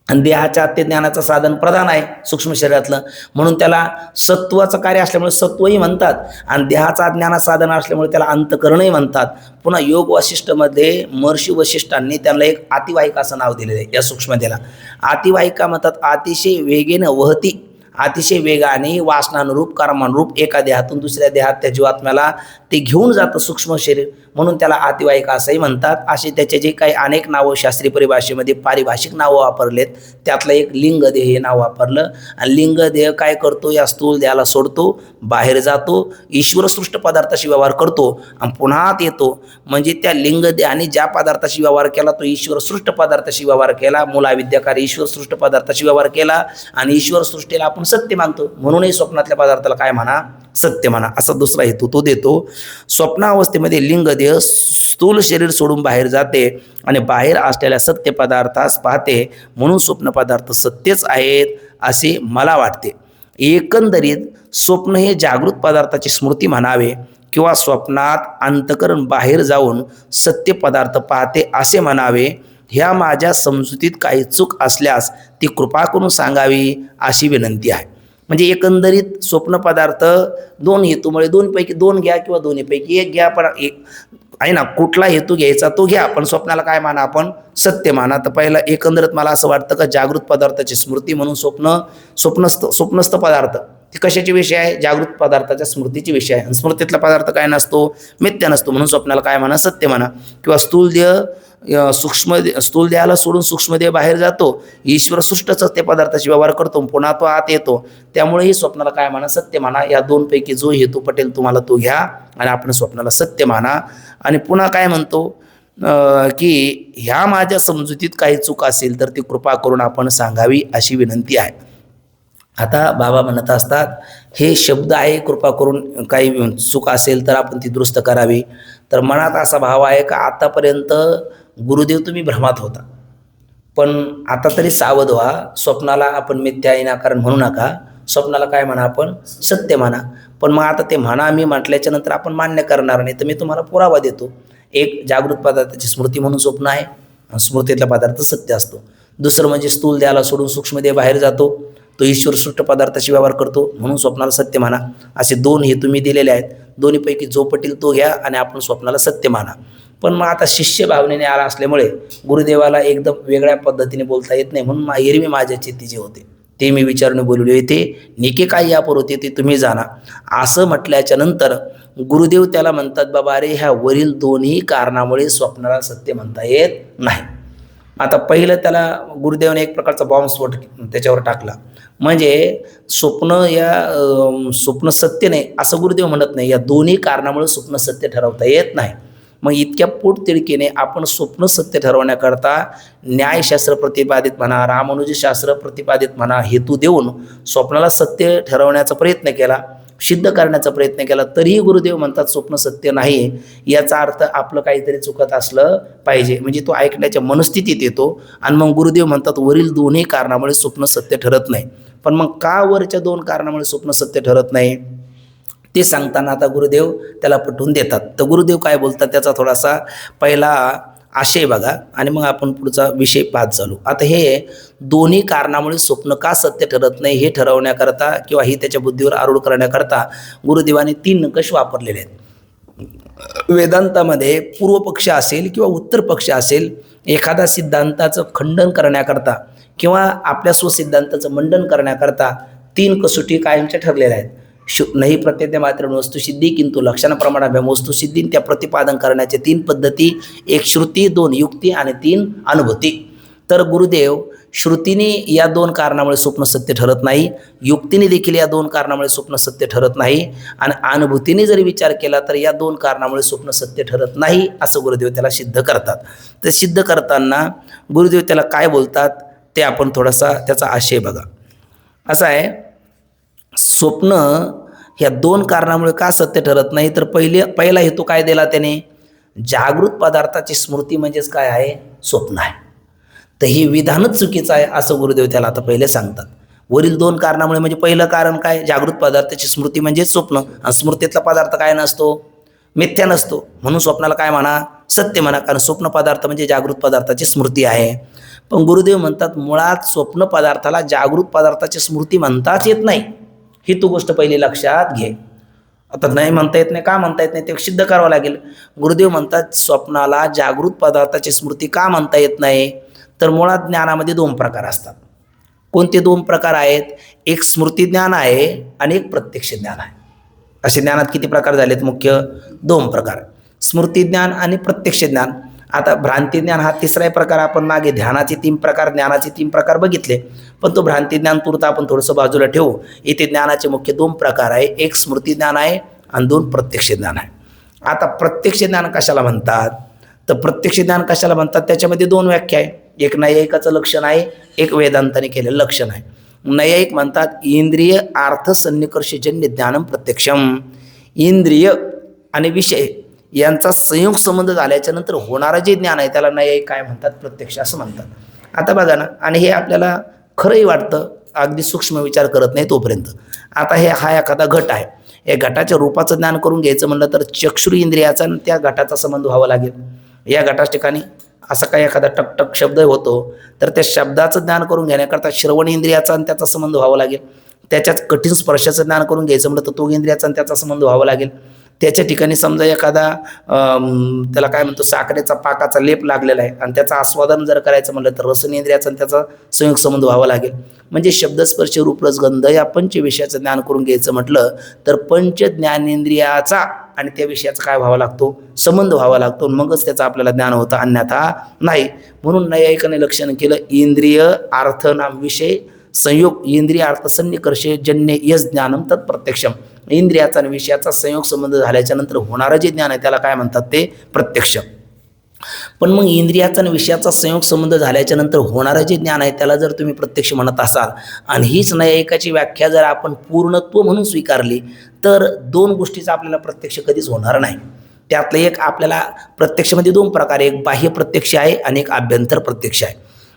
आणि देहाच्या ते ज्ञानाचं साधन प्रधान आहे सूक्ष्म शरीरातलं, म्हणून त्याला सत्वाचं कार्य असल्यामुळे सत्वही म्हणतात. आणि देहाचा ज्ञानाचं साधन असल्यामुळे त्याला अंतःकरणही म्हणतात. पुन्हा योग वशिष्ठमध्ये महर्षी वशिष्ठांनी त्यांना एक अतिवाहिका असं नाव दिलेलं आहे. या सूक्ष्मदेहाला अतिवाहिका म्हणतात. अतिशय वेगेनं वहती, अतिशय वेगाने वासनानुरूप कर्मानुरूप एका देहातून दुसऱ्या देहात त्या जीवात्म्याला ते घेऊन जातं सूक्ष्म शरीर, म्हणून त्याला अतिवाहिका असंही म्हणतात. असे त्याचे जे काही अनेक नावं शास्त्रीय परिभाषेमध्ये पारिभाषिक नावं वापरलेत त्यातलं एक लिंगदेह हे नाव वापरलं. आणि लिंगदेह काय करतो, या स्थूल देहाला सोडतो, बाहेर जातो, ईश्वरसृष्ट पदार्थाशी व्यवहार करतो आणि पुन्हा येतो. म्हणजे त्या लिंगदेहाने ज्या पदार्थाशी व्यवहार केला तो ईश्वरसृष्ट पदार्थाशी व्यवहार केला, मूलाविद्याकारी ईश्वरसृष्ट पदार्थाशी व्यवहार केला आणि ईश्वरसृष्टीला आपण सत्य मानतो. म्हणूनही स्वप्नातल्या पदार्थाला काय म्हणा, सत्य म्हणा. असा दुसरा हेतू तो देतो. स्वप्नावस्थेमध्ये लिंगदेह स्थूल शरीर सोडून बाहेर जाते आणि बाहेर असलेल्या सत्य पदार्थास पाहते, म्हणून स्वप्न पदार्थ सत्यच आहेत असे मला वाटते. एकंदरीत स्वप्न हे जागृत पदार्थाची स्मृती म्हणावे किंवा स्वप्नात अंतःकरण बाहेर जाऊन सत्य पदार्थ पाहते असे म्हणावे. ह्या माझ्या समजुतीत काही चूक असल्यास ती कृपा करून सांगावी अशी विनंती आहे. म्हणजे एकंदरीत स्वप्न पदार्थ दोन हेतूमुळे, दोनपैकी दोन घ्या किंवा दोन्हीपैकी एक घ्या, पण एक आहे ना, कुठला हेतू घ्यायचा तो घ्या, पण स्वप्नाला काय माना, आपण सत्य माना. तर पहिला एकंदरीत मला असं वाटतं का जागृत पदार्थाची स्मृती म्हणून स्वप्नस्थ पदार्थ ते कशाचे विषय आहे, जागृत पदार्थाच्या स्मृतीचे विषय आहे. स्मृतीतला पदार्थ काय नसतो, मिथ्या नसतो, म्हणून स्वप्नाला काय म्हणा, सत्य म्हणा. किंवा स्थूल देहाला सोडून सूक्ष्मदेह बाहेर जातो, ईश्वर सृष्टच ते पदार्थाशी व्यवहार करतो, पुन्हा तो आत येतो, त्यामुळेही स्वप्नाला काय म्हणा, सत्य म्हणा. या दोनपैकी जो हेतू पटेल तुम्हाला तो घ्या आणि आपण स्वप्नाला सत्य माना. आणि पुन्हा काय म्हणतो, की ह्या माझ्या समजुतीत काही चूक असेल तर ती कृपा करून आपण सांगावी अशी विनंती आहे. आता बाबा म्हणत असतात हे शब्द आहे कृपा करून काही चूक असेल तर आपण ती दुरुस्त करावी. तर मनात असा भाव आहे का आतापर्यंत गुरुदेव तुम्ही भ्रमात होता, पण आता तरी सावध व्हा. स्वप्नाला आपण मिथ्या इनाकारण म्हणू नका, स्वप्नाला काय म्हणा आपण सत्य म्हणा. पण मग आता ते म्हणा मी म्हटल्याच्या नंतर आपण मान्य करणार नाही, तर मी तुम्हाला पुरावा देतो. एक जागृत पदार्थाची स्मृती म्हणून स्वप्न आहे, स्मृतीतला पदार्थ सत्य असतो. दुसरं म्हणजे स्थूल देहाला सोडून सूक्ष्मदेह बाहेर जातो, तो ईश्वर सृष्ट पदार्थाशी व्यवहार करतो म्हणून स्वप्नाला सत्य म्हणा. असे दोन हे तुम्ही दिलेले आहेत. दोन्हीपैकी जो पटेल तो घ्या आणि आपण स्वप्नाला सत्य माना. पण मग आता शिष्य भावनेने आला असल्यामुळे गुरुदेवाला एकदम वेगळ्या पद्धतीने बोलता येत नाही, म्हणून एरवी माझ्या चित्ती जे होते ते मी विचारणे बोलले येते, निके काय यापर होते ते तुम्ही जाणा. असं म्हटल्याच्या नंतर गुरुदेव त्याला म्हणतात बाबा अरे ह्या वरील दोन्ही कारणामुळे स्वप्नाला सत्य म्हणता येत नाही. आता पहिलं त्याला गुरुदेवाने एक प्रकारचा बॉम्बस्फोट त्याच्यावर टाकला, म्हणजे स्वप्न सत्य नाही असं गुरुदेव म्हणत नाही, या दोन्ही कारणामुळे स्वप्न सत्य ठरवता येत नाही. मग इतक्या पोटतिडकीने आपण स्वप्न सत्य ठरवण्याकरता न्यायशास्त्र प्रतिपादित म्हणा, रामानुजशास्त्र प्रतिपादित म्हणा हेतू देऊन स्वप्नाला सत्य ठरवण्याचा प्रयत्न केला, सिद्ध करण्याचा प्रयत्न केला, तरीही गुरुदेव म्हणतात स्वप्न सत्य नाही. याचा अर्थ आपलं काहीतरी चुकत असलं पाहिजे, म्हणजे तो ऐकण्याच्या मनस्थितीत येतो. आणि मग गुरुदेव म्हणतात वरील दोन्ही कारणामुळे स्वप्न सत्य ठरत नाही. पण मग का वरच्या दोन कारणामुळे स्वप्न सत्य ठरत नाही ते सांगताना आता गुरुदेव त्याला पटवून देतात. तर गुरुदेव काय बोलतात त्याचा थोडासा पहिला आशय बघा आणि मग आपण पुढचा विषय पाहत चालू. आता हे दोन्ही कारणामुळे स्वप्न का सत्य ठरत नाही हे ठरवण्याकरता किंवा हे त्याच्या बुद्धीवर आरूढ करण्याकरता गुरुदेवाने 3 निकष वापरलेले आहेत. वेदांतामध्ये पूर्व पक्ष असेल किंवा उत्तर पक्ष असेल, एखादा सिद्धांताचं खंडन करण्याकरता किंवा आपल्या स्वसिद्धांताचं मंडन करण्याकरता 3 कसोटी कायमच्या ठरलेल्या आहेत. नाही प्रत्येक मात्र वस्तुसिद्धी किंतु लक्षणाप्रमाणाभ्याम वस्तुसिद्धी, त्या प्रतिपादन करण्याच्या 3 पद्धती, 1 श्रुती, 2 युक्ती आणि 3 अनुभूती. तर गुरुदेव श्रुतीने या 2 कारणामुळे स्वप्न सत्य ठरत नाही, युक्तीने देखील या 2 कारणामुळे स्वप्न सत्य ठरत नाही, आणि अनुभूतीने जरी विचार केला तर या 2 कारणामुळे स्वप्न सत्य ठरत नाही असं गुरुदेव त्याला सिद्ध करतात. तर सिद्ध करताना गुरुदेव त्याला काय बोलतात ते आपण थोडासा त्याचा आशय बघा. असा आहे, स्वप्न ह्या 2 कारणामुळे का सत्य ठरत नाही, तर पहिला हेतू काय दिला त्याने, जागृत पदार्थाची स्मृती म्हणजेच काय आहे स्वप्न आहे. तर हे विधानच चुकीचं आहे असं गुरुदेव त्याला आता पहिले सांगतात. वरील 2 कारणामुळे म्हणजे पहिलं कारण काय, जागृत पदार्थाची स्मृती म्हणजे स्वप्न, आणि स्मृतीतला पदार्थ काय नसतो, मिथ्या नसतो, म्हणून स्वप्नाला काय म्हणा सत्य म्हणा, कारण स्वप्न पदार्थ म्हणजे जागृत पदार्थाची स्मृती आहे. पण गुरुदेव म्हणतात मुळात स्वप्न पदार्थाला जागृत पदार्थाची स्मृती म्हणताच येत नाही, ही तू गोष्ट पहिली लक्षात घे. आता नाही म्हणता येत नाही, का म्हणता येत नाही ते सिद्ध करावं लागेल. गुरुदेव म्हणतात स्वप्नाला जागृत पदार्थाची स्मृती का म्हणता येत नाही, तर मुळात ज्ञानामध्ये 2 प्रकार असतात. कोणते 2 प्रकार आहेत, एक स्मृती ज्ञान आहे आणि एक प्रत्यक्ष ज्ञान आहे. असे ज्ञानात किती प्रकार झालेत, मुख्य 2 प्रकार, स्मृती ज्ञान आणि प्रत्यक्ष ज्ञान. आता भ्रांती ज्ञान हा 3रा प्रकार, आपण मागे ध्यानाचे 3 प्रकार, ज्ञानाचे 3 प्रकार बघितले, पण तो भ्रांती ज्ञान पुरता आपण थोडंसं बाजूला ठेवू. इथे ज्ञानाचे मुख्य 2 प्रकार आहे, एक स्मृती ज्ञान आहे आणि 2 प्रत्यक्ष ज्ञान आहे. आता प्रत्यक्ष ज्ञान कशाला म्हणतात, तर प्रत्यक्ष ज्ञान कशाला म्हणतात त्याच्यामध्ये 2 व्याख्या आहे. एक नैयायिकाचं लक्षण आहे, एक वेदांताने केलेलं लक्षण आहे. नैयायिक म्हणतात इंद्रिय अर्थ सन्निकर्षजन्य ज्ञानम प्रत्यक्षम, इंद्रिय आणि विषय यांचा संयोग संबंध झाल्याच्या नंतर होणारं जे ज्ञान आहे त्याला नैयायिक काय म्हणतात, प्रत्यक्ष असं म्हणतात. आता बघा ना, आणि हे आपल्याला खरंही वाटतं, अगदी सूक्ष्म विचार करत नाही तोपर्यंत. आता हा एखादा घट आहे, या घटाच्या रूपाचं ज्ञान करून घ्यायचं म्हणलं तर चक्षुर इंद्रियाचा आणि त्या घटाचा संबंध व्हावा लागेल. या घटाच्या ठिकाणी असा काही एखादा टकटक शब्द होतो तर त्या शब्दाचं ज्ञान करून घेण्याकरता श्रवण इंद्रियाचा आणि त्याचा संबंध व्हावा लागेल. त्याच्यात कठीण स्पर्शाचं ज्ञान करून घ्यायचं म्हटलं तर तो इंद्रियाचा आणि त्याचा संबंध व्हावा लागेल. त्याच्या ठिकाणी समजा एखादा त्याला काय म्हणतो साखरेचा पाकाचा लेप लागलेला आहे आणि त्याचं आस्वादन जर करायचं म्हटलं तर रसनेंद्रियाचा आणि त्याचा संयोग संबंध व्हावा लागेल. म्हणजे शब्दस्पर्श रूपरसगंध या पंचविषयाचं ज्ञान करून घ्यायचं म्हटलं तर पंच ज्ञानेंद्रियाचा आणि त्या विषयाचा काय व्हावा लागतो, संबंध व्हावा लागतो, मगच त्याचं आपल्याला ज्ञान होतं, अन्यथा नाही. म्हणून नैयायिकाने लक्षण केलं इंद्रिय अर्थ नाम विषय संयोग, इंद्रिय अर्थ सन्निकर्षे जन्य यस ज्ञानम तत्प्रत्यक्षम. इंद्रियाचा आणि विषयाचा संयोग संबंध झाल्याच्या नंतर होणारं जे ज्ञान आहे त्याला काय म्हणतात, ते प्रत्यक्ष. पण मग इंद्रियाचा आणि विषयाचा संयोग संबंध झाल्याच्या नंतर होणारं जे ज्ञान आहे त्याला जर तुम्ही प्रत्यक्ष म्हणत असाल आणि हीच नैयायिकाची व्याख्या जर आपण पूर्णत्व म्हणून स्वीकारली तर दोन गोष्टीचा आपल्याला प्रत्यक्ष कधीच होणार नाही. त्यातलं एक आपल्याला प्रत्यक्षमध्ये दोन प्रकार, एक बाह्य प्रत्यक्ष आहे आणि एक आभ्यंतर प्रत्यक्ष आहे.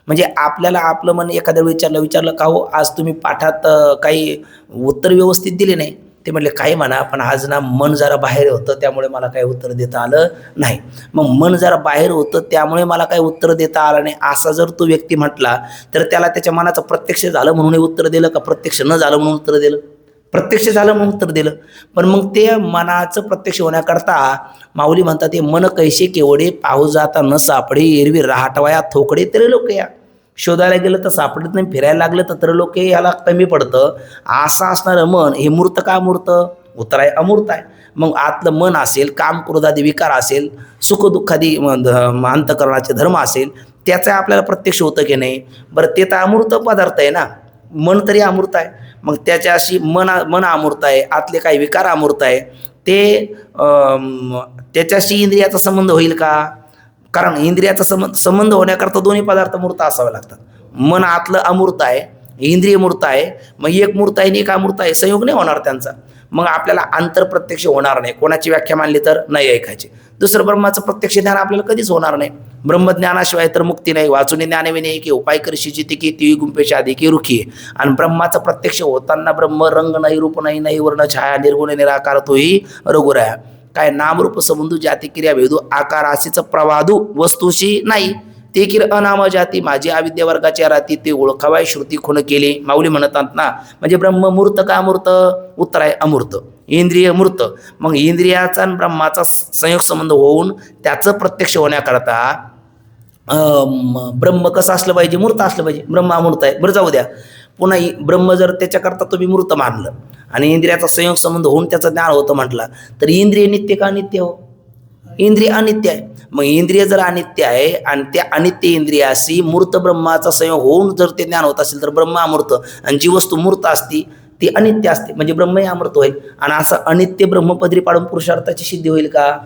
म्हणजे आपल्याला आपलं मन एखाद्या विचारलं का हो आज तुम्ही पाठात काही उत्तर व्यवस्थित दिले नाही, ते म्हटले काही म्हणा पण आज ना मन जरा बाहेर होतं त्यामुळे मला काही उत्तर देता आलं नाही. मग मन जरा बाहेर होतं त्यामुळे मला काही उत्तर देता आलं नाही असा जर तो व्यक्ती म्हटला तर त्याला त्याच्या मनाचं प्रत्यक्ष झालं म्हणून उत्तर दिलं का प्रत्यक्ष न झालं म्हणून उत्तर दिलं? प्रत्यक्ष झालं म्हणून उत्तर दिलं. पण मग ते मनाचं प्रत्यक्ष होण्याकरता माऊली म्हणतात ते मन कैसे केवढे पाहू जाता न सापडे एरवी राहटवाया थोकडे तरी लोक या. शोधायला गेलं तर सापडत नाही, फिरायला लागलं तर लोक याला कमी पडतं. असं असणारं मन हे मूर्त का मूर्त? उत्तर आहे अमूर्त आहे. मग आतलं मन असेल, काम क्रोधादी विकार असेल, सुखदुःखादी अंतकरणाचे धर्म असेल, त्याचं आपल्याला प्रत्यक्ष होतं की नाही? बरं ते तर अमूर्त पदार्थ आहे ना, मन तरी अमूर्त आहे. मग त्याच्याशी मन अमूर्त आहे, आतले काही विकार अमूर्त आहे, ते त्याच्याशी इंद्रियाचा संबंध होईल का? कारण इंद्रियाचा संबंध होण्याकरता दोन्ही पदार्थ मूर्त असावे लागतात. मन आतलं अमूर्त आहे, इंद्रिय मूर्त आहे, मग एक मूर्त आहे आणि एक अमूर्त आहे, संयोग नाही होणार त्यांचा. मग आपल्याला आंतरप्रत्यक्ष होणार नाही. कोणाची व्याख्या मानली तर नैयायिकाची. दुसरं ब्रह्माचं प्रत्यक्ष ज्ञान आपल्याला कधीच होणार नाही. ब्रह्मज्ञानाशिवाय तर मुक्ती नाही. वाचून ज्ञानवे नाही की उपाय करशीची तिकी ती गुंपेशी आधी की रुखी. आणि ब्रह्माचं प्रत्यक्ष होताना ब्रह्म रंग नाही, रूप नाही, नाही वर्ण छाया, निर्गुण निराकार तोही रघुराया. काय नामरूप संबंधू जाती क्रिया भेदू आकार अशीच प्रवादू वस्तूशी नाही. ते किर अनाम जाती माझी अविद्या वर्गाच्या राती ते ओळखावाय श्रुती खून केली. माऊली म्हणतात ना, म्हणजे ब्रह्म मूर्त का मूर्त? उत्तर आहे अमूर्त. इंद्रिय मूर्त. मग इंद्रियाचा आणि ब्रह्माचा संयोग संबंध होऊन त्याचं प्रत्यक्ष होण्याकरता ब्रह्म कसं असलं पाहिजे? मूर्त असलं पाहिजे. ब्रह्म अमूर्त आहे. बरं जाऊ द्या, पुन्हा ब्रह्म जर त्याच्याकरता तुम्ही मूर्त मानलं आणि इंद्रियाचा संयोग संबंध होऊन त्याचं ज्ञान होतं म्हटलं तर इंद्रिय नित्य का अनित्य हो? इंद्रिय अनित्य आहे. मग इंद्रिय जर अनित्य आहे आणि त्या अनित्य इंद्रियाशी मूर्त ब्रह्माचा संयोग होऊन जर ते ज्ञान होत असेल तर ब्रह्म अमूर्त आणि जी वस्तू मूर्त असती ती अनित्य असते, म्हणजे ब्रह्मही अमृत होईल. आणि असं अनित्य ब्रह्मपदरी पाडून पुरुषार्थाची सिद्धी होईल का?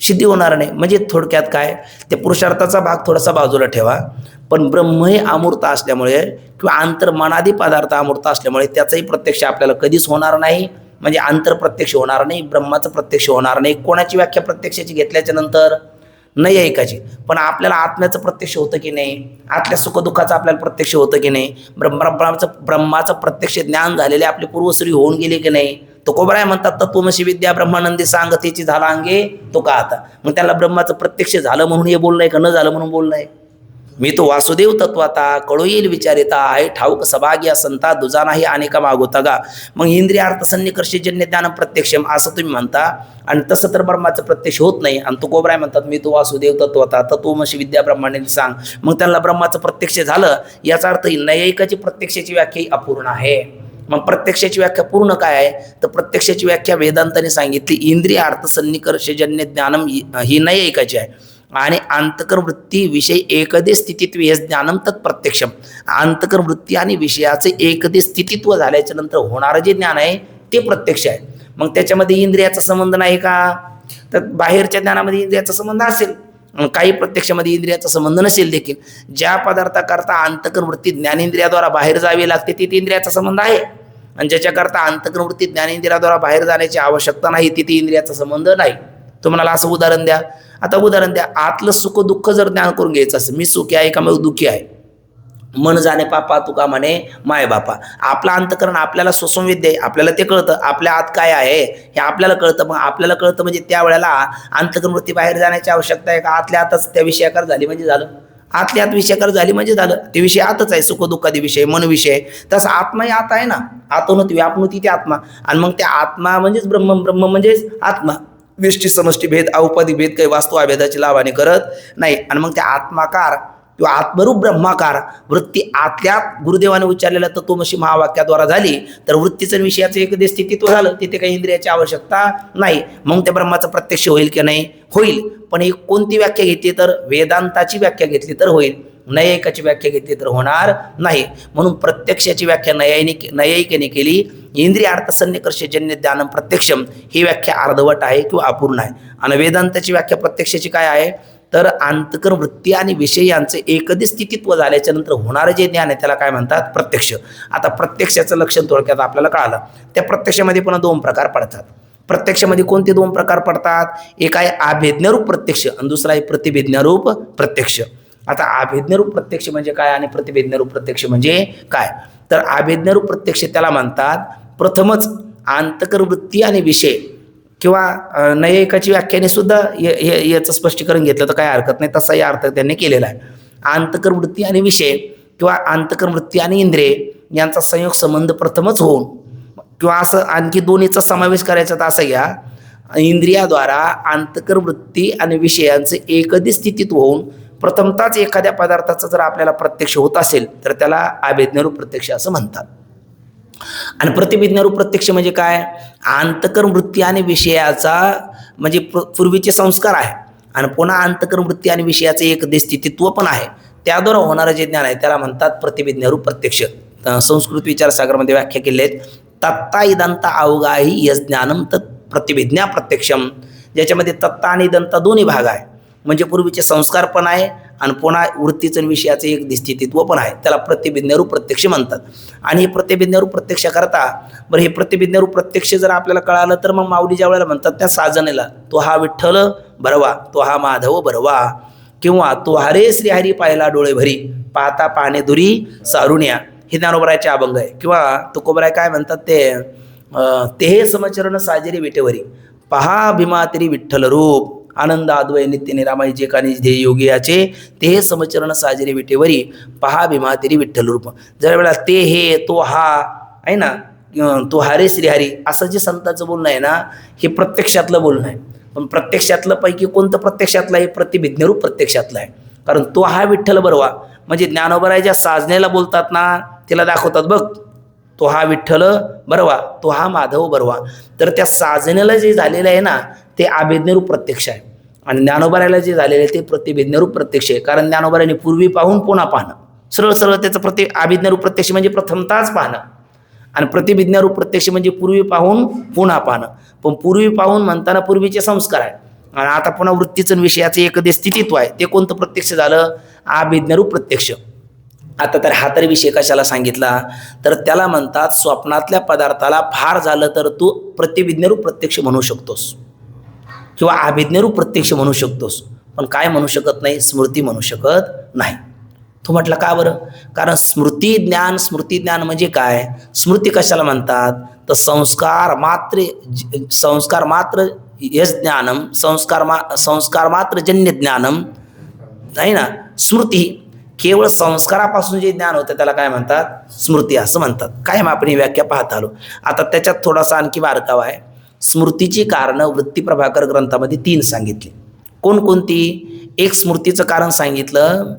सिद्धी होणार नाही. म्हणजे थोडक्यात काय, त्या पुरुषार्थाचा भाग थोडासा बाजूला ठेवा, पण ब्रह्मही अमूर्त असल्यामुळे किंवा आंतरमनादी पदार्थ अमूर्त असल्यामुळे त्याचाही प्रत्यक्ष आपल्याला कधीच होणार नाही. म्हणजे आंतरप्रत्यक्ष होणार नाही, ब्रह्माचं प्रत्यक्ष होणार नाही. कोणाची व्याख्या प्रत्यक्षाची घेतल्याच्या नंतर? नैयायिकाची. पण आपल्याला आत्म्याचं प्रत्यक्ष होतं की नाही? आतल्या सुखदुःखाचं आपल्याला प्रत्यक्ष होतं की नाही? ब्रह्माचं प्रत्यक्ष ज्ञान झालेले आपले पूर्वसुरी होऊन गेले की नाही? तुकोबराय म्हणतात तत्वमसी विद्या ब्रह्मानंदी सांगतेची झाला अंगे तो का आता. मग त्याला ब्रह्माचं प्रत्यक्ष झालं म्हणून हे बोलणं आहे का न झालं म्हणून बोलणं आहे? मी तो वासुदेव तत्वाता कळू येईल विचारिता आहे ठाऊक सभाग्या संता दुजा नाही अनेका मागोता गा. मग इंद्रियार्थ सन्निकर्षजन्य ज्ञान प्रत्यक्षम असं तुम्ही म्हणता आणि तसं तर ब्रह्माचं प्रत्यक्ष होत नाही. आणि तुकोबराय म्हणतात मी तो वासुदेव तत्वाता तत्वमसी विद्या ब्रह्मांडी सांग. मग त्यांना ब्रह्माचं प्रत्यक्ष झालं याचा अर्थ नैयायिकाची प्रत्यक्षाची व्याख्या अपूर्ण आहे. मग प्रत्यक्षाची व्याख्या पूर्ण काय आहे? तर प्रत्यक्षाची व्याख्या वेदांताने सांगितली इंद्रिय अर्थ सन्निकर्षजन्य ज्ञानम ही नैयायिकाची आहे. आणि अंतकर वृत्ती विषय एकदे स्थितीत्व हे ज्ञानम तत्प्रत्यक्षम. अंतकर वृत्ती आणि विषयाचे एकदे स्थितित्व झाल्याच्या नंतर होणारं जे ज्ञान आहे ते प्रत्यक्ष आहे. मग त्याच्यामध्ये इंद्रियाचा संबंध नाही का? तर बाहेरच्या ज्ञानामध्ये इंद्रियाचा संबंध असेल, काही प्रत्यक्षामध्ये इंद्रियाचा संबंध नसेल देखील. ज्या पदार्थाकरता अंतकर वृत्ती ज्ञानेंद्रियाद्वारा बाहेर जावी लागते तिथे इंद्रियाचा संबंध आहे, आणि ज्याच्याकरता अंतकर वृत्ती ज्ञानेंद्रियाद्वारा बाहेर जाण्याची आवश्यकता नाही तिथे इंद्रियाचा संबंध नाही. तुम्हाला असं उदाहरण द्या. आता उदाहरण द्या, आतलं सुख दुःख जर ज्ञान करून घ्यायचं असेल, मी सुखी आहे का मग दुःखी आहे, मन जाणे पापा तुका म्हणे माय बापा. आपलं अंतकरण आपल्याला सुसंवेद्य आहे, आपल्याला ते कळतं आपल्या आत काय आहे हे आपल्याला कळतं. मग आपल्याला कळतं म्हणजे त्यावेळेला अंतकरण वृत्ती बाहेर जाण्याची आवश्यकता आहे का? आतल्या आतच त्या विषयाकार झाली म्हणजे झालं. आतल्या आत विषयाकार झाली म्हणजे झालं. ते विषय आतच आहे, सुख दुःखादी विषय मन विषय. तसं आत्माही आत आहे ना, आतोनती व्यापनुती ते आत्मा. आणि मग त्या आत्मा म्हणजेच ब्रह्म, ब्रह्म म्हणजेच आत्मा. व्यष्टी समष्टी भेद औपाधिक भेद काही वास्तू अभेदाची लाभाने करत नाही. आणि मग त्या आत्माकार किंवा आत्मरूप ब्रह्माकार वृत्ती आतल्या गुरुदेवाने उच्चारलेल्या तत्वमसी महावाक्याद्वारा झाली तर वृत्तीचं विषयाचं एकदे स्थितित्व झालं. तिथे काही इंद्रियाची आवश्यकता नाही. मग त्या ब्रह्माचं प्रत्यक्ष होईल की नाही? होईल. पण ही कोणती व्याख्या घेतली तर वेदांताची व्याख्या घेतली तर होईल, नैयायिकाची व्याख्या घेतली तर होणार नाही. म्हणून प्रत्यक्षाची व्याख्या नैयायिकेने केली इंद्रियार्थ सन्निकर्षजन्य ज्ञानम प्रत्यक्षम. ही व्याख्या अर्धवट आहे किंवा अपूर्ण आहे. आणि वेदांताची व्याख्या प्रत्यक्षाची काय आहे तर अंतःकरण वृत्ती आणि विषय यांचे एकदिश स्थितित्व झाल्याच्या नंतर होणारं जे ज्ञान आहे त्याला काय म्हणतात? प्रत्यक्ष. आता प्रत्यक्षाचं लक्षण थोडक्यात आपल्याला कळालं. त्या प्रत्यक्षामध्ये पुन्हा दोन प्रकार पडतात. प्रत्यक्षामध्ये कोणते दोन प्रकार पडतात? एक आहे अभेज्ञरूप प्रत्यक्ष आणि दुसरा आहे प्रतिभिज्ञारूप प्रत्यक्ष. आता अभेज्ञरूप प्रत्यक्ष म्हणजे काय आणि प्रतिभिज्ञारूप प्रत्यक्ष म्हणजे काय? तर अभेज्ञरूप प्रत्यक्ष त्याला म्हणतात प्रथमच अंतःकरण वृत्ती आणि विषय किंवा नैयायिकाची व्याख्याने सुद्धा याचं स्पष्टीकरण घेतलं तर काय हरकत नाही, तसाही अर्थ त्यांनी केलेला आहे. अंतःकरण वृत्ती आणि विषय किंवा अंतःकरण वृत्ती आणि इंद्रिय यांचा संयोग संबंध प्रथमच होऊन किंवा असं आणखी दोन्हीचा समावेश करायचा तर असं घ्या, इंद्रियाद्वारा अंतःकरण वृत्ती आणि विषयांचे एकदिश स्थितीत होऊन प्रथमतःच एखाद्या पदार्थाचा जर आपल्याला प्रत्यक्ष होत असेल तर त्याला अभेज्ञरूप प्रत्यक्ष असं म्हणतात. आणि प्रतिभिज्ञारूप प्रत्यक्ष म्हणजे काय? अंतःकरण वृत्ती आणि विषयाचा म्हणजे पूर्वीचे संस्कार आहे आणि पुन्हा अंतःकरण वृत्ती आणि विषयाचे एकदिश स्थितित्व पण आहे, त्याद्वारा होणारं जे ज्ञान आहे त्याला म्हणतात प्रतिभिज्ञारूप प्रत्यक्ष. संस्कृत विचारसागरमध्ये व्याख्या केली आहेत, तत्ता इदंता अवगाही यस ज्ञानम तत् प्रतिभिज्ञा प्रत्यक्षम, ज्याच्यामध्ये तत्ता आणि इदंता दोन्ही भाग आहे, म्हणजे पूर्वीचे संस्कार पण आहे आणि पुन्हा वृत्तीचं आणि विषयाचं एक स्थितित्व पण आहे, त्याला प्रतिभिज्ञारूप प्रत्यक्ष म्हणतात. आणि हे प्रतिभिज्ञारूप प्रत्यक्ष करता बरं, हे प्रतिभिज्ञारूप प्रत्यक्ष जर आपल्याला कळालं तर मग माऊली ज्या वेळेला म्हणतात त्या साजनेला, तो हा विठ्ठल बरवा, तो हा माधव बरवा, किंवा तो हरे श्रीहरी पाहिला डोळे भरी, पाहता पाहणे दुरी सारुण्या, हे ज्ञानोबरायचे अभंग आहे. किंवा तुकोबराय काय म्हणतात ते हे समचरण साजरी विटेवरी, पहा भीमा तरी विठ्ठल रूप, आनंद अद्वय नित्य निरामय जे कानी ध्येय योगी याचे, ते हे समचरण साजरी विटेवरी, पहा भीमा तरी विठ्ठल रूप. जर वेळेला ते हे तो हा आहे ना, तो हरे श्रीहरी असं जे संतांचं बोलणं आहे ना, हे प्रत्यक्षातलं बोलणं आहे. पण प्रत्यक्षातलं पैकी कोणतं प्रत्यक्षातलं आहे? प्रतिभिज्ञारूप प्रत्यक्षातलं आहे. कारण तो हा विठ्ठल बरवा म्हणजे ज्ञानोबराय ज्या साजनेला बोलतात ना, तिला दाखवतात बघ, तो हा विठ्ठल बरवा, तो हा माधव बरवा. तर त्या साजनेला जे झालेलं आहे ना ते अभेज्ञरूप प्रत्यक्ष आहे आणि ज्ञानोबरायला जे झालेलं आहे ते प्रतिभिज्ञारूप प्रत्यक्ष आहे. कारण ज्ञानोबरायने पूर्वी पाहून पुन्हा पाहणं, सरळ सरळ त्याचं अभिज्ञारूप प्रत्यक्ष म्हणजे प्रथमताच पाहणं आणि प्रतिभिज्ञारूप प्रत्यक्ष म्हणजे पूर्वी पाहून पुन्हा पाहणं. पण पूर्वी पाहून म्हणताना पूर्वीचे संस्कार आहे आणि आता पुन्हा वृत्तीचं विषयाचं एकदिश स्थितित्व आहे, ते कोणतं प्रत्यक्ष झालं? अभिज्ञारूप प्रत्यक्ष. आता तर हा तरी विषय कशाला सांगितला? तर त्याला म्हणतात स्वप्नातल्या पदार्थाला फार झालं तर तू प्रतिभिज्ञारूप प्रत्यक्ष म्हणू शकतोस किंवा अभिज्ञारूप प्रत्यक्ष म्हणू शकतोस, पण काय म्हणू शकत नाही? स्मृती म्हणू शकत नाही. तू म्हटलं का बरं? कारण स्मृती ज्ञान म्हणजे काय? स्मृती कशाला म्हणतात? तर संस्कार मात्र यश ज्ञानम, संस्कार मात्र जन्य ज्ञानम आहे ना. स्मृती केवळ संस्कारापासून जे ज्ञान होतं त्याला काय म्हणतात? स्मृती असं म्हणतात. काय मग आपण ही व्याख्या पाहत आलो. आता त्याच्यात थोडासा आणखी बारकावा आहे. स्मृतीची कारणं वृत्तीप्रभाकर ग्रंथामध्ये 3 सांगितली. कोणकोणती? एक स्मृतीचं कारण सांगितलं,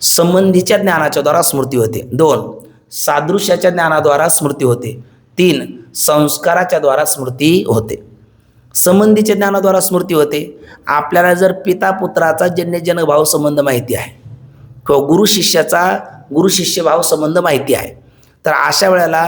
संबंधीच्या ज्ञानाच्या द्वारा स्मृती होते. 2 सादृश्याच्या ज्ञानाद्वारा स्मृती होते. 3 संस्काराच्या द्वारा स्मृती होते. संबंधीच्या ज्ञानाद्वारा स्मृती होते. आपल्याला जर पिता पुत्राचा जन्य भाव संबंध माहिती आहे किंवा गुरु शिष्य भाव संबंध माहिती आहे, तर अशा वेळेला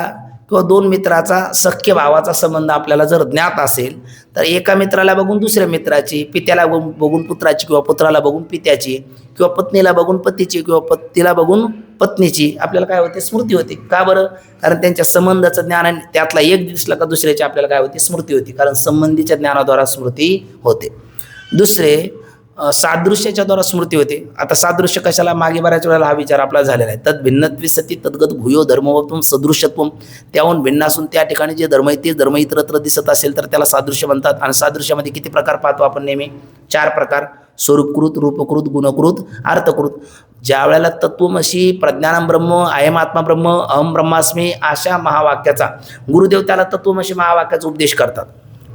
किंवा 2 मित्राचा सख्य भावाचा संबंध आपल्याला जर ज्ञात असेल तर एका मित्राला बघून दुसऱ्या मित्राची, पित्याला बघून पुत्राची किंवा पुत्राला बघून पित्याची किंवा पत्नीला बघून पतीची किंवा पतीला बघून पत्नीची आपल्याला काय होते? स्मृती होते. का बरं? कारण त्यांच्या संबंधाचं ज्ञान आणि त्यातला एक दिसला का दुसऱ्याची आपल्याला काय होती? स्मृती होती. कारण संबंधीच्या ज्ञानाद्वारा स्मृती होते. दुसरे सादृश्याच्या द्वारा स्मृती होते. आता सादृश्य कशाला? मागे बऱ्याच वेळेला हा विचार आपला झालेला आहे. तद भिन्नत्वे सती तद्गत भूयो धर्मवत्वम सदृश्यत्वम, त्याहून भिन्न असून त्या ठिकाणी जे धर्म आहे ते धर्म इतरत्र दिसत असेल तर त्याला सादृश्य म्हणतात. आणि सादृश्यामध्ये किती प्रकार पाहतो आपण? नेहमी 4 प्रकार: स्वरूपकृत, रूपकृत, गुणकृत, अर्थकृत. ज्या वेळेला तत्वमसी, प्रज्ञानम ब्रह्म, अयम आत्मा ब्रह्म, अहम ब्रह्मास्मी अशा महावाक्याचा गुरुदेव त्याला तत्वमसी महावाक्याचा उपदेश करतात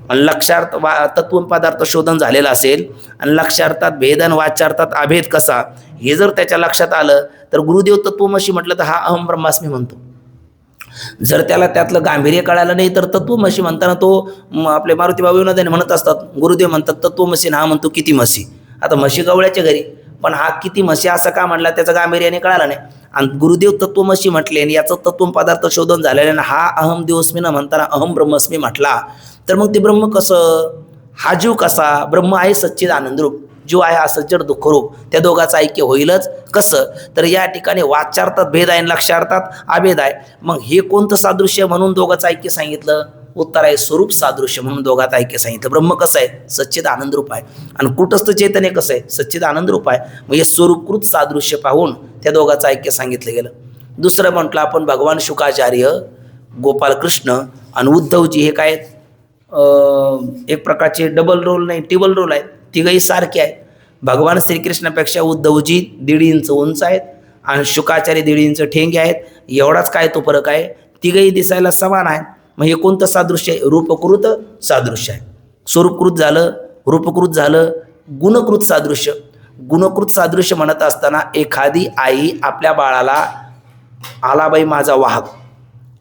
आणि लक्षार्थ तत्व पदार्थ शोधन झालेलं असेल आणि लक्षार्थात भेद आणि वाच्यार्थात अभेद कसा हे जर त्याच्या लक्षात आलं तर गुरुदेव तत्वमसी म्हटलं तर हा अहम ब्रह्मास्मी म्हणतो. जर त्याला त्यातलं गांभीर्य कळालं नाही तर तत्वमसी म्हणताना तो आपले मारुती बाबा विनोदाने म्हणत असतात, गुरुदेव म्हणतात तत्वमसी, हा म्हणतो किती म्हशी. आता म्हशी गवळ्याच्या घरी, पण हा किती म्हशी असं का म्हणला त्याचं गांभीर्याने कळालं नाही. आणि गुरुदेव तत्वमसी म्हटले आणि याचं तत्व पदार्थ शोधन झालेलं हा अहम दिवस्मी न म्हणताना अहम ब्रह्मस्मी म्हटला, तर मग ते ब्रह्म कसं? हा जीव कसा? ब्रह्म आहे सच्चिद आनंदरूप, जीव आहे असं जड दुःखरूप, त्या दोघांचं ऐक्य होईलच कसं? तर या ठिकाणी वाच्यार्थात भेद आहे, लक्षार्थात अभेद आहे. मग हे कोणतं सादृश्य म्हणून दोघांचं ऐक्य सांगितलं? उत्तर आहे स्वरूप सादृश्य म्हणून दोघांचं ऐक्य सांगितलं. ब्रह्म कसं आहे? सच्चिद आनंदरूप आहे. आणि कुटस्थ चैतन्य कसं आहे? सच्चिद आनंदरूप आहे. मग हे स्वरूपकृत सादृश्य पाहून त्या दोघांचं ऐक्य सांगितलं गेलं. दुसरं म्हटलं आपण भगवान शुकाचार्य, गोपालकृष्ण आणि उद्धवजी हे काय एक प्रकारचे डबल रोल नाही, टिबल रोल आहेत. तिघही सारखे आहेत. भगवान श्रीकृष्णापेक्षा उद्धवजी 1.5 इंच उंच आहेत आणि शुकाचार्य 1.5 इंच ठेंगे आहेत. एवढाच काय तो फरक आहे. तिघही दिसायला समान आहेत. मग हे कोणतं सादृश्य आहे? रूपकृत सादृश्य आहे. स्वरूपकृत झालं, रूपकृत झालं, गुणकृत सादृश्य. गुणकृत सादृश्य म्हणत असताना एखादी आई आपल्या बाळाला आला बाई माझा वाघ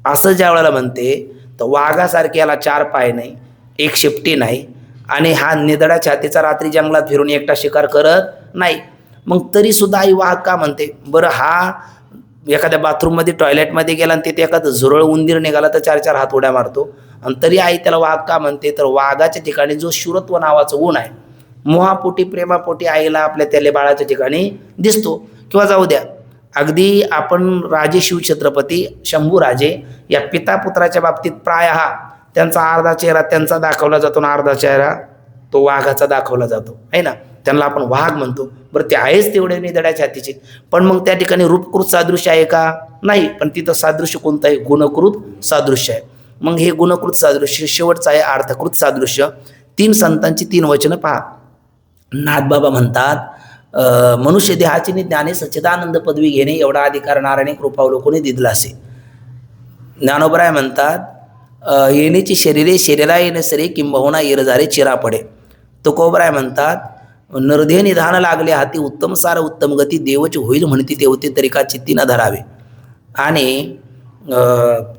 असं ज्या वेळेला म्हणते, तर वाघासारखे याला 4 पाय नाही, एक शेपटी नाही आणि हा निधडा छातीचा रात्री जंगलात फिरून एकटा शिकार करत नाही. मग तरी सुद्धा आई वाघ का म्हणते? बरं, हा एखाद्या बाथरूममध्ये टॉयलेटमध्ये गेला आणि तिथे एखादं झुरळ उंदीर निघाला तर 4 हात उड्या मारतो आणि तरी आई त्याला वाघ का म्हणते? तर वाघाच्या ठिकाणी जो शूरत्व नावाचा गुण आहे, मोहापोटी प्रेमापोटी आईला आपल्या त्याले बाळाच्या ठिकाणी दिसतो. किंवा जाऊ द्या, अगदी आपण राजे शिवछत्रपती शंभूराजे या पिता पुत्राच्या बाबतीत प्रायः त्यांचा अर्धा चेहरा त्यांचा दाखवला जातो आणि अर्धा चेहरा तो वाघाचा दाखवला जातो आहे ना. त्यांना आपण वाघ म्हणतो. बरं, ते आहेच तेवढे निधड्या छातीचे, पण मग त्या ठिकाणी रूपकृत सादृश्य आहे का? नाही. पण तिथं सादृश्य कोणतं आहे? गुणकृत सादृश्य आहे. मग हे गुणकृत सादृश्य शेवटचं आहे अर्थकृत सादृश्य. 3 संतांची 3 वचनं पहा. नाथबाबा म्हणतात, मनुष्य देहाची ज्ञाने सच्चिदानंद पदवी घेणे एवढा अधिकार नारायणे कृपावलोकने दिदला असे. ज्ञानोबराय म्हणतात, येण्याची शरीरे शरीरा येणे सरे किंबहुना येरझारे चिरा पडे. तुकोबराय म्हणतात, नरदेह निधान लागले हाती उत्तम सार उत्तम गती देवच होईल म्हणती तेवते तरिका चित्ती न धरावे. आणि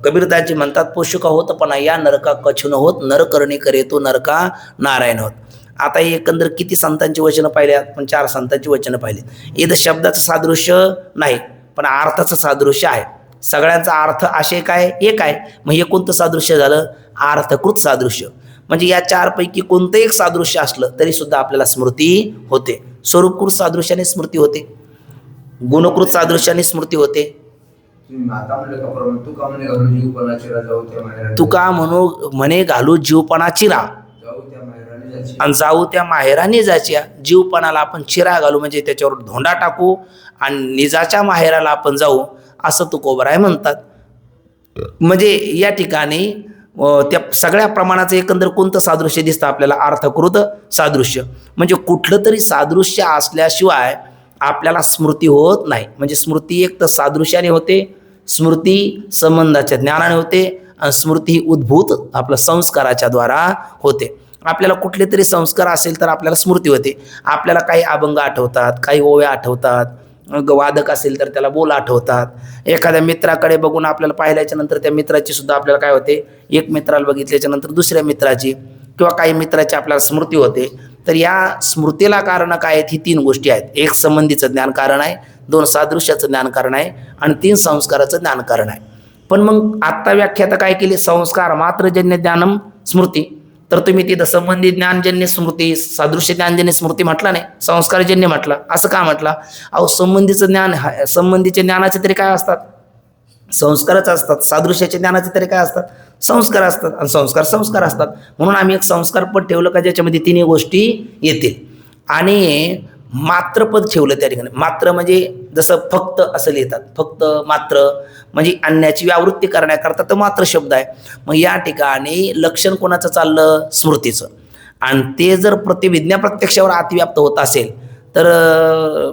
कबीरदासजी म्हणतात, पोषक होत पण या नरका कछु न होत, नर करणे करे तो नरका नारायण होत. आता एकंदर किती संतांची वचनं पाहिली? आपण 4 संतांची वचनं पाहिली. इथं शब्दाचं सादृश्य नाही, पण अर्थाचं सादृश्य आहे. सगळ्यांचा अर्थ आशय काय? एक आहे. मग हे कोणतं सादृश्य झालं? अर्थकृत सादृश्य. म्हणजे या 4 पैकी कोणतं एक सादृश्य असलं तरी सुद्धा आपल्याला स्मृती होते. स्वरूपकृत सादृश्याने स्मृती होते, गुणकृत सादृश्याने स्मृती होते. तुका म्हणे घालू जीवपणा चिरा आणि जाऊ त्या माहेराने जायच्या. जीवपणाला आपण चिरा घालू म्हणजे त्याच्यावर धोंडा टाकू आणि निजाच्या माहेराला आपण जाऊ असं तुकोबराय म्हणतात. म्हणजे या ठिकाणी त्या सगळ्या प्रमाणाचं एकंदर कोणतं सादृश्य दिसतं आपल्याला? अर्थकृत सादृश्य. म्हणजे कुठलं तरी सादृश्य असल्याशिवाय आपल्याला स्मृती होत नाही. म्हणजे स्मृती एक तर सादृश्याने होते, स्मृती संबंधाच्या ज्ञानाने होते आणि स्मृती ही उद्भूत आपल्या संस्काराच्या द्वारा होते. आपल्याला कुठले तरी संस्कार असेल तर आपल्याला स्मृती होते. आपल्याला काही अभंग आठवतात, काही ओव्या आठवतात, वादक असेल तर त्याला बोल आठवतात. एखाद्या मित्राकडे बघून आपल्याला पाहिल्याच्या नंतर त्या मित्राची सुद्धा आपल्याला काय होते? एक मित्राला बघितल्याच्या नंतर दुसऱ्या मित्राची किंवा काही मित्राची आपल्याला स्मृती होते. तर या स्मृतीला कारण काय आहेत? ही 3 गोष्टी आहेत. 1 संबंधीचं ज्ञान कारण आहे, 2 सादृश्याचं ज्ञान कारण आहे आणि 3 संस्काराचं ज्ञान कारण आहे. पण मग आत्ता व्याख्या तर काय केली? संस्कार मात्रजन्य ज्ञानम स्मृती. तर तुम्ही तिथं संबंधी ज्ञानजन्य स्मृती, सादृश्य ज्ञानजन्य स्मृती म्हटला नाही, संस्कारजन्य म्हटला. असं का म्हटला? अहो, संबंधीचं ज्ञान, संबंधीचे ज्ञानाचे तरी काय असतात? संस्कारच असतात. सादृश्याचे ज्ञानाचे तरी काय असतात? संस्कार असतात. आणि संस्कार असतात. म्हणून आम्ही एक संस्कारपद ठेवलं का ज्याच्यामध्ये 3 गोष्टी येतील. आणि मात्रपद ठेवलं त्या ठिकाणी. मात्र म्हणजे जसं फक्त असं लिहितात, फक्त मात्र म्हणजे आणण्याची व्यावृत्ती करण्याकरता तर मात्र शब्द आहे. मग या ठिकाणी लक्षण कोणाचं चाललं? स्मृतीचं. आणि ते जर प्रतिविज्ञा प्रत्यक्षावर अतिव्याप्त होत असेल तर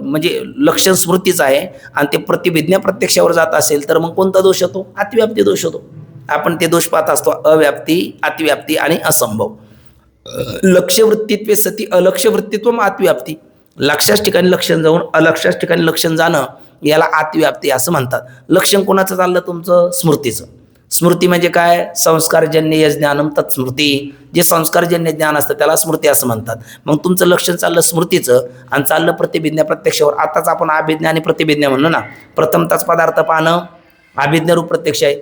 म्हणजे लक्षण स्मृतीचं आहे आणि ते प्रतिविज्ञा प्रत्यक्षावर जात असेल तर मग कोणता दोष होतो? अतिव्याप्ती दोष होतो. आपण ते दोष पाहत असतो, अव्याप्ती, अतिव्याप्ती आणि असंभव. लक्ष्यवृत्तित्वे सती अलक्ष्यवृत्तित्व अतिव्याप्ती. लक्षाच ठिकाणी लक्षण जाऊन अलक्षाच ठिकाणी लक्षण जाणं याला अतिव्याप्ती असं म्हणतात. लक्षण कोणाचं चाललं? तुमचं स्मृतीचं. स्मृती म्हणजे काय? संस्कारजन्य ज्ञानम तत्स्मृती. जे संस्कारजन्य ज्ञान असतं त्याला स्मृती असं म्हणतात. मग तुमचं लक्षण चाललं स्मृतीचं आणि चाललं प्रतिभिज्ञा प्रत्यक्षावर. आताच आपण अभिज्ञा आणि प्रतिभिज्ञा म्हणलो ना. प्रथमताच पदार्थ पाहणं अभिज्ञारूप प्रत्यक्ष आहे.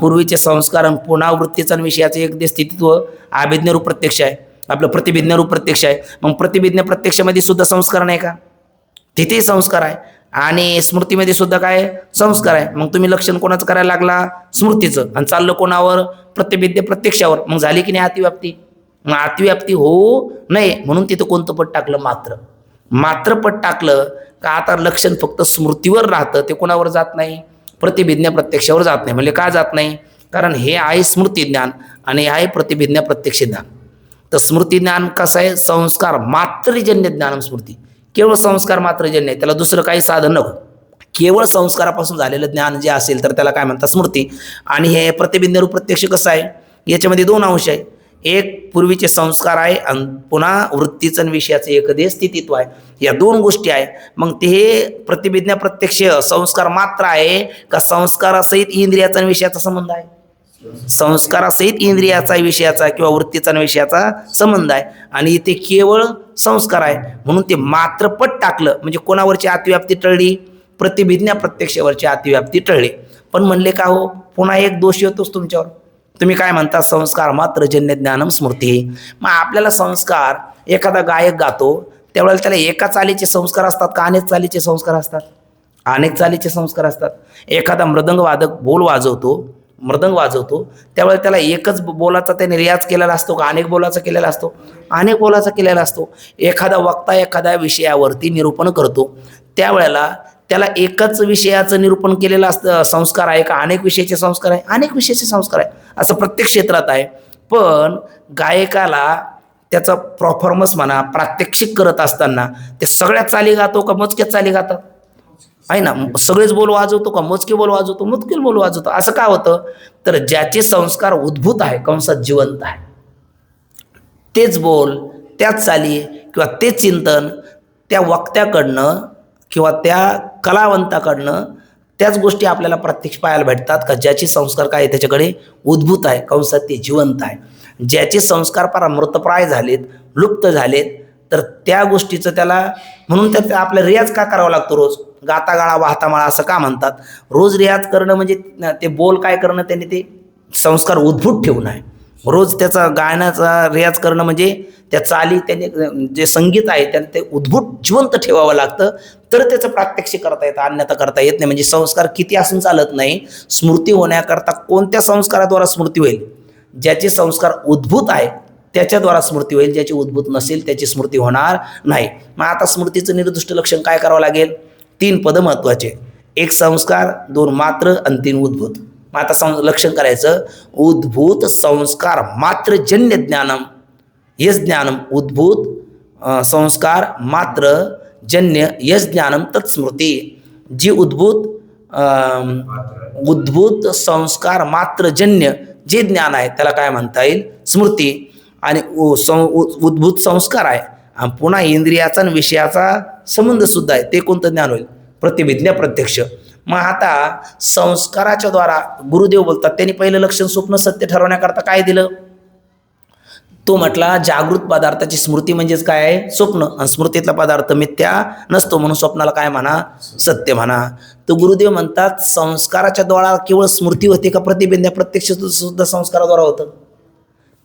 पूर्वीचे संस्कार आणि पुनरावृत्तीचा विषयाचं एक स्थितित्व अभिज्ञारूप प्रत्यक्ष आहे. आपलं प्रतिभिज्ञा रूप प्रत्यक्ष आहे. मग प्रतिभिज्ञा प्रत्यक्षामध्ये सुद्धा संस्कार नाही का? तिथेही संस्कार आहे आणि स्मृतीमध्ये सुद्धा काय संस्कार आहे. मग तुम्ही लक्षण कोणाचं करायला लागला? स्मृतीचं. आणि चाललं कोणावर? प्रतिभिज्ञा प्रत्यक्षावर. मग झाली की नाही अतिव्याप्ती? मग अतिव्याप्ती होऊ नये म्हणून तिथं कोणतं पद टाकलं? मात्र पद टाकलं का आता लक्षण फक्त स्मृतीवर राहतं, ते कोणावर जात नाही? प्रतिभिज्ञा प्रत्यक्षावर जात नाही. म्हणजे का जात नाही? कारण हे आहे स्मृती ज्ञान आणि हे आहे प्रतिभिज्ञा प्रत्यक्ष ज्ञान. तर स्मृती ज्ञान कसं आहे? संस्कार मात्रजन्य ज्ञान. स्मृती केवळ संस्कार मात्रजन्य आहे, त्याला दुसरं काही साधन नको. केवळ संस्कारापासून झालेलं ज्ञान जे असेल तर त्याला काय म्हणतात? स्मृती. आणि हे प्रतिभिज्ञा रूप प्रत्यक्ष कसं आहे? याच्यामध्ये दोन अंश आहे. एक पूर्वीचे संस्कार आहे आणि पुन्हा वृत्तीचं आणि विषयाचं एकदेश स्थितित्व आहे. या दोन गोष्टी आहे. मग ते हे प्रतिभिज्ञा प्रत्यक्ष संस्कार मात्र आहे का संस्कारासहित इंद्रियाचा आणि विषयाचा संबंध आहे? संस्कारासहित इंद्रियाचा विषयाचा किंवा वृत्तीचा आणि विषयाचा संबंध आहे. आणि इथे केवळ संस्कार आहे म्हणून ते मात्र पट टाकलं म्हणजे कोणावरची अतिव्याप्ती टळली? प्रतिभिज्ञा प्रत्यक्षावरची अतिव्याप्ती टळली. पण म्हणले का हो, पुन्हा एक दोष येतोच तुमच्यावर. तुम्ही काय म्हणता? संस्कार मात्र जन्य ज्ञानम स्मृती. मग आपल्याला संस्कार, एखादा गायक गातो त्यावेळेला त्याला एका चालीचे संस्कार असतात का अनेक चालीचे संस्कार असतात? अनेक चालीचे संस्कार असतात. एखादा मृदंग वाजवतो त्यावेळेला त्याला एकच बोलाचा त्याने रियाज केलेला असतो का अनेक बोलाचा केलेला असतो? अनेक बोलाचा केलेला असतो. एखादा वक्ता एखाद्या विषयावरती निरूपण करतो त्यावेळेला त्याला एकच विषयाचं निरूपण केलेलं असतं संस्कार आहे का अनेक विषयाचे संस्कार आहे? अनेक विषयाचे संस्कार आहे. असं प्रत्येक क्षेत्रात आहे. पण गायकाला त्याचा परफॉर्मन्स म्हणा प्रात्यक्षिक करत असताना ते सगळ्या चाली गातो का मोजक्याच चाली गातात? आहे ना. सगळेच बोल वाजवतो का मोजके बोल वाजवतो? मोजके बोल वाजवतो. असं का होतं? तर ज्याचे संस्कार उद्भूत आहे, कंसात जिवंत आहे, तेच बोल, त्याच चाली किंवा तेच चिंतन त्या वक्त्याकडनं किंवा त्या कलावंताकडनं त्याच गोष्टी आपल्याला प्रत्यक्ष पाहायला भेटतात का ज्याचे संस्कार काय त्याच्याकडे उद्भूत आहे, कंसात ते जिवंत आहे. ज्याचे संस्कार फार मृतप्राय झालेत, लुप्त झालेत, तर त्या गोष्टीचं त्याला म्हणून तर आपला रियाज का करावा लागतो? रोज गाता गाळा वाहता माळा असं का म्हणतात? रोज रियाज करणं म्हणजे ते बोल काय करणं, त्यांनी ते संस्कार उद्भूत ठेवणं आहे. रोज त्याचा गायनाचा रियाज करणं म्हणजे त्या चाली त्याने जे संगीत आहे त्याने ते उद्भूत जिवंत ठेवावं लागतं, तर त्याचं प्रात्यक्षिक करता येतं, अन्यथा करता येत नाही. म्हणजे संस्कार किती असून चालत नाही. स्मृती होण्याकरता कोणत्या संस्काराद्वारा स्मृती होईल? ज्याचे संस्कार उद्भूत आहे त्याच्याद्वारा स्मृती होईल. ज्याची उद्भूत नसेल त्याची स्मृती होणार नाही. मग आता स्मृतीचं निर्दिष्ट लक्षण काय करावं लागेल? 3 पदं महत्त्वाचे. 1 संस्कार, 2 मात्र आणि 3 उद्भूत. मग आता लक्षण करायचं उद्भूत संस्कार मात्र जन्य ज्ञानम यश ज्ञानम. उद्भूत संस्कार मात्र जन्य यश ज्ञानम तत्स्मृती. जी उद्भूत संस्कार मात्र जन्य जे ज्ञान आहे त्याला काय म्हणता येईल? स्मृती. आणि उद्भूत संस्कार आहे आणि पुन्हा इंद्रियाचा आणि विषयाचा संबंध सुद्धा आहे, ते कोणतं ज्ञान होईल? प्रतिभिज्ञा प्रत्यक्ष. मग आता संस्काराच्या द्वारा गुरुदेव बोलतात त्यांनी पहिलं लक्षण स्वप्न सत्य ठरवण्याकरता काय दिलं? तो म्हटला जागृत पदार्थाची स्मृती म्हणजेच काय आहे? स्वप्न. आणि स्मृतीतला पदार्थ मिथ्या नसतो म्हणून स्वप्नाला काय म्हणा? सत्य म्हणा. तर गुरुदेव म्हणतात संस्काराच्या द्वारा केवळ स्मृती होते का प्रतिभिज्ञा प्रत्यक्ष सुद्धा संस्काराद्वारा होतं?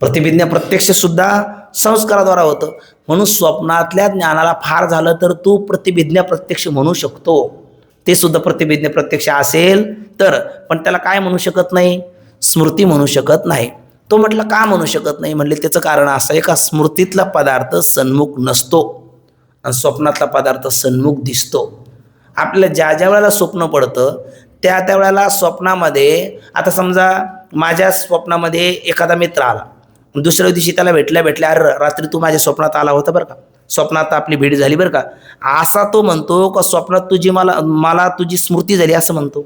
प्रतिभिज्ञा प्रत्यक्ष सुद्धा संस्काराद्वारा होतं. म्हणून स्वप्नातल्या ज्ञानाला फार झालं तर तू प्रतिभिज्ञा प्रत्यक्ष म्हणू शकतो, ते सुद्धा प्रतिभिज्ञा प्रत्यक्ष असेल तर. पण त्याला काय म्हणू शकत नाही? स्मृती म्हणू शकत नाही. तो म्हटलं का म्हणू शकत नाही? म्हणले त्याचं कारण असं आहे का स्मृतीतला पदार्थ सन्मुख नसतो आणि स्वप्नातला पदार्थ सन्मुख दिसतो. आपल्याला ज्या वेळेला स्वप्न पडतं त्या वेळेला स्वप्नामध्ये, आता समजा माझ्या स्वप्नामध्ये एखादा मित्र आला, दुसऱ्या दिवशी त्याला भेटल्या अरे रात्री तू माझ्या स्वप्नात आला होता बरं का, स्वप्नात आपली भेट झाली बरं का, असा तो म्हणतो का स्वप्नात तुझी मला तुझी स्मृती झाली असं म्हणतो?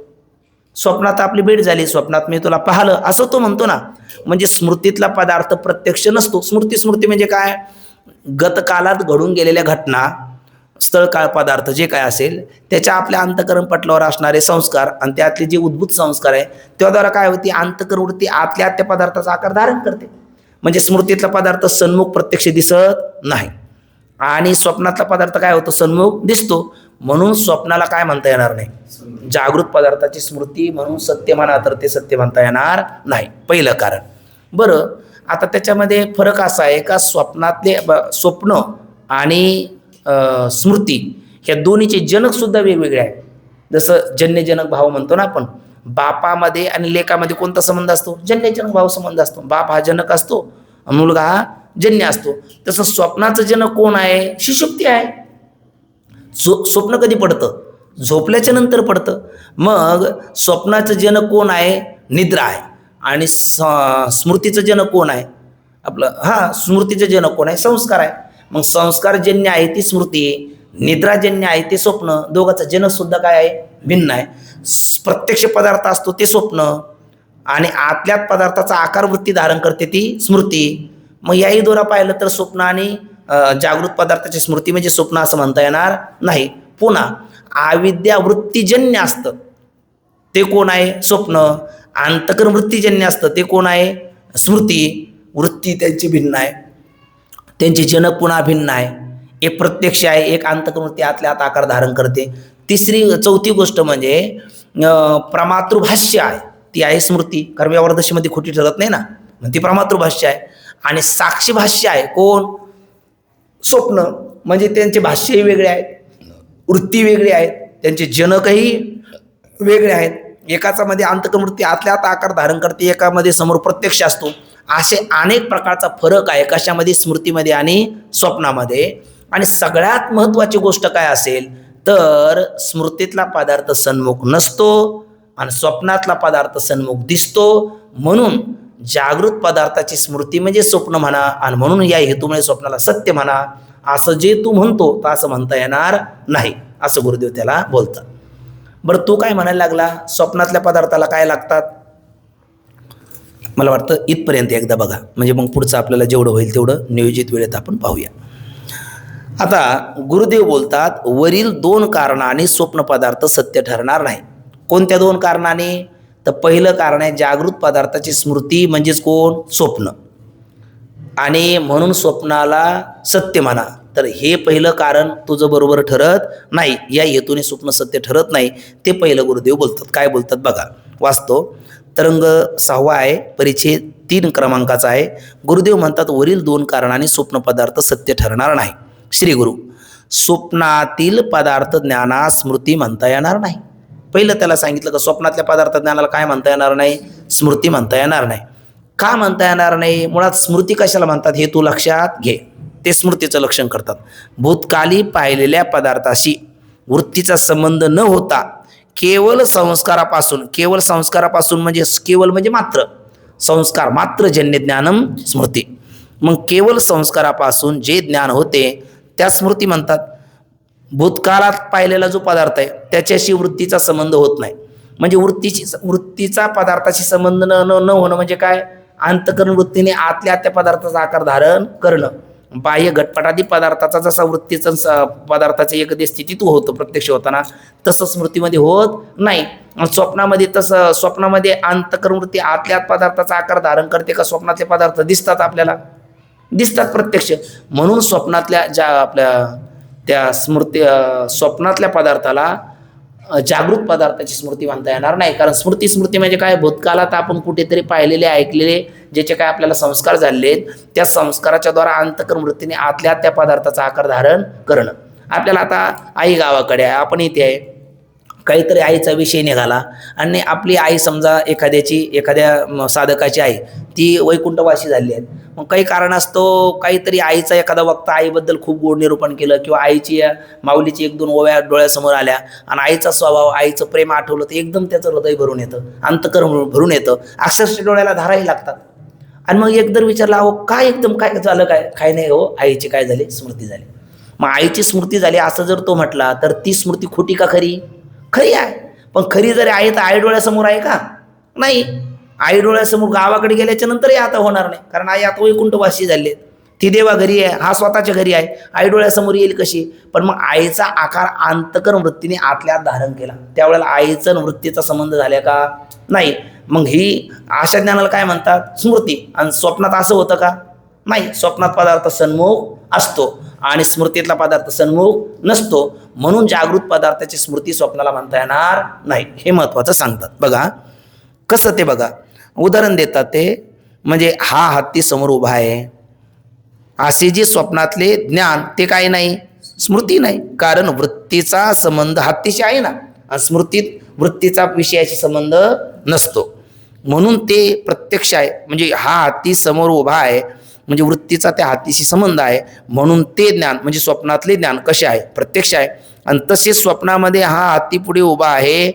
स्वप्नात आपली भेट झाली, स्वप्नात मी तुला पाहिलं असं तो म्हणतो ना. म्हणजे स्मृतीतला पदार्थ प्रत्यक्ष नसतो. स्मृती म्हणजे काय? गतकालात घडून गेलेल्या घटना, स्थळ काळ पदार्थ जे काय असेल त्याच्या आपल्या अंतःकरण पटलावर असणारे संस्कार आणि त्यातले जे उद्भूत संस्कार आहे त्याद्वारा काय होती? अंतःकरणवृत्ती आतल्या त्या पदार्थाचा आकार धारण करते. म्हणजे स्मृतीतला पदार्थ सन्मुख प्रत्यक्ष दिसत नाही आणि स्वप्नातला पदार्थ काय होतो? सन्मुख दिसतो. म्हणून स्वप्नाला काय म्हणता येणार नाही? जागृत पदार्थाची स्मृती म्हणून सत्य म्हणा तर ते सत्य म्हणता येणार नाही. पहिलं कारण. बरं, आता त्याच्यामध्ये फरक असा आहे का स्वप्नातले स्वप्न आणि स्मृती ह्या दोन्हीचे जनकसुद्धा वेगवेगळे आहेत. जसं जन्यजनक भाव म्हणतो ना आपण, बापामध्ये आणि लेकामध्ये कोणता संबंध असतो? जन्यजनक भाव संबंध असतो. बाप हा जनक असतो, मुलगा हा जन्य असतो. तसं स्वप्नाचं जनक कोण आहे? सुषुप्ती आहे. स्वप्न कधी पडतं? झोपल्याच्या नंतर पडतं. मग स्वप्नाचं जनक कोण आहे? निद्रा आहे. आणि स्मृतीचं जनक कोण आहे? आपलं स्मृतीचं जनक कोण आहे? संस्कार आहे. मग संस्कारजन्य आहे ती स्मृती, निद्राजन्य आहे ते स्वप्न. दोघांचा जनक सुद्धा काय आहे? भिन्न आहे. प्रत्यक्ष पदार्थ असतो ते स्वप्न आणि आतल्यात पदार्थाचा आकार वृत्ती धारण करते ती स्मृती. मग याही दोरा पाहिलं तर स्वप्न आणि जागृत पदार्थाची स्मृती म्हणजे स्वप्न असं म्हणता येणार नाही. पुन्हा अविद्या वृत्तीजन्य असतं ते कोण आहे? स्वप्न. अंतकरण वृत्तीजन्य असतं ते कोण आहे? स्मृती. वृत्ती त्यांची भिन्न आहे, त्यांचे जनक पुन्हा भिन्न आहे. एक प्रत्यक्ष आहे, एक अंतकरण वृत्ती आतल्या आत आकार धारण करते. चौथी गोष्ट म्हणजे प्रमातृभाष्य आहे, ती आहे स्मृती. कारण व्यवहारदशेमध्ये खोटी ठरत नाही ना, मग ती प्रमातृभाष्य आहे. आणि साक्षी भाष्य आहे कोण? स्वप्न. म्हणजे त्यांचे भाष्यही वेगळे आहेत, वृत्ती वेगळी आहेत, त्यांचे जनकही वेगळे आहेत. एकाचा मध्ये अंतकरण वृत्ती आतल्या आत आकार धारण करते, एकामध्ये समोर प्रत्यक्ष असतो. असे अनेक प्रकारचा फरक आहे कशामध्ये? स्मृतीमध्ये आणि स्वप्नामध्ये. आणि सगळ्यात महत्त्वाची गोष्ट काय असेल तर स्मृतीतला पदार्थ सन्मुख नसतो आणि स्वप्नातला पदार्थ सन्मुख दिसतो. म्हणून जागृत पदार्थाची स्मृती म्हणजे स्वप्न म्हणा आणि म्हणून या हेतूमुळे स्वप्नाला सत्य म्हणा. असं जे तू म्हणतो तर असं म्हणता येणार नाही, असं गुरुदेव त्याला बोलतात. बरं, तू काय म्हणायला लागला? स्वप्नातल्या पदार्थाला काय लागतात? मला वाटतं इथपर्यंत एकदा बघा, म्हणजे मग पुढचं आपल्याला जेवढं होईल तेवढं नियोजित वेळेत आपण पाहूया. आता गुरुदेव बोलतात, वरील 2 कारणाने स्वप्न पदार्थ सत्य ठरणार नाही. कोणत्या 2 कारणाने? तर पहिलं कारण आहे जागृत पदार्थाची स्मृती म्हणजेच कोण? स्वप्न. आणि म्हणून स्वप्नाला सत्य म्हणा. तर हे पहिलं कारण तुझं बरोबर ठरत नाही, या हेतूने स्वप्न सत्य ठरत नाही. ते पहिलं गुरुदेव बोलतात. काय बोलतात बघा, वाचतो. तरंग 6 आहे, परिच्छेद 3 क्रमांकाचा आहे. गुरुदेव म्हणतात, वरील 2 कारणाने स्वप्न पदार्थ सत्य ठरणार नाही. श्री गुरु, स्वप्नातील पदार्थ ज्ञानास स्मृती म्हणता येणार नाही. पहिलं त्याला सांगितलं का स्वप्नातल्या पदार्थ ज्ञानाला काय म्हणता येणार नाही? स्मृती म्हणता येणार नाही. का म्हणता येणार नाही? मुळात स्मृती कशाला म्हणतात हे तू लक्षात घे. ते स्मृतीचं लक्षण करतात. भूतकाली पाहिलेल्या पदार्थाशी वृत्तीचा संबंध न होता केवळ संस्कारापासून, केवळ संस्कारापासून म्हणजे केवळ म्हणजे मात्र, संस्कार मात्र जन्य ज्ञानम स्मृती. मग केवळ संस्कारापासून जे ज्ञान होते त्या स्मृती म्हणतात. भूतकाळात पाहिलेला जो पदार्थ आहे त्याच्याशी वृत्तीचा संबंध होत नाही. म्हणजे वृत्तीचा पदार्थाशी संबंध न होणं म्हणजे काय? अंतकरण वृत्तीने आतल्या त्या पदार्थाचा आकार धारण करणं. बाह्य घटपटादी पदार्थाचा जसा वृत्तीचा पदार्थाच्या एकदेश स्थितीत होतं प्रत्यक्ष होताना, तसं स्मृतीमध्ये होत नाही. स्वप्नामध्ये तसं, स्वप्नामध्ये अंतकरण वृत्ती आतल्या पदार्थाचा आकार धारण करते का? स्वप्नातले पदार्थ दिसतात, आपल्याला दिसतात प्रत्यक्ष. म्हणून स्वप्नातल्या ज्या आपल्या त्या स्वप्नातल्या पदार्थाला जागृत पदार्थाची स्मृती म्हणता येणार नाही. कारण स्मृती म्हणजे काय? भूतकाळात आपण कुठेतरी पाहिलेले, ऐकलेले, ज्याचे काय आपल्याला संस्कार झालेले आहेत, त्या संस्काराच्या द्वारा अंतकरण वृत्तीने आतल्या त्या पदार्थाचा आकार धारण करणं. आपल्याला आता आई गावाकडे आहे, आपण इथे आहे, काहीतरी आईचा विषय निघाला आणि आपली आई समजा एखाद्या साधकाची आई ती वैकुंठवासी झाली आहे. मग काही कारणास्तव काहीतरी आईचा एखादा वक्ता आईबद्दल खूप गोड निरूपण केलं किंवा आईची माऊलीची 1-2 ओव्या डोळ्यासमोर आल्या आणि आईचा स्वभाव, आईचं प्रेम आठवलं तर एकदम त्याचं हृदय भरून येतं, अंतकरण भरून येतं, अक्षरशः डोळ्याला धाराही लागतात. आणि मग एकदर विचारलं, अहो काय एकदम काय झालं? काय नाही हो, आईची काय झाली? स्मृती झाली. मग आईची स्मृती झाली असं जर तो म्हटला तर ती स्मृती खोटी का खरी? खरी आहे. पण खरी जरी आहे तर आई डोळ्यासमोर आहे का? नाही. आई डोळ्यासमोर गावाकडे गेल्याच्या नंतरही आता होणार नाही, कारण आई आता वैकुंठवासी झाली आहे. ती देवा घरी आहे, हा स्वतःच्या घरी आहे, आई डोळ्यासमोर येईल कशी? पण मग आईचा आकार अंतकरण वृत्तीने आतल्या धारण केला, त्यावेळेला आईचं वृत्तीचा संबंध झाला का? नाही. मग ही अशा ज्ञानाला काय म्हणतात? स्मृती. आणि स्वप्नात असं होतं का? नाही. स्वप्नात पदार्थ सन्मुख असतो आणि स्मृतीतला पदार्थ सन्मुख नसतो. म्हणून जागृत पदार्थाची स्मृती स्वप्नाला म्हणता येणार नाही. हे महत्त्वाचं सांगतात. बघा कसं ते बघा, उदाहरण देतात ते. म्हणजे हा हत्ती समोर उभा आहे असे जे स्वप्नातले ज्ञान ते काही नाही, स्मृती नाही. कारण वृत्तीचा संबंध हत्तीशी आहे ना, आणि स्मृतीत वृत्तीचा विषयाशी संबंध नसतो. म्हणून ते प्रत्यक्ष आहे. म्हणजे हा हत्ती समोर उभा आहे म्हणजे वृत्तीचा त्या हत्तीशी संबंध आहे, म्हणून ते ज्ञान म्हणजे स्वप्नातले ज्ञान कसे आहे, प्रत्यक्ष आहे. आणि तसेच स्वप्नामध्ये हा हत्ती पुढे उभा आहे,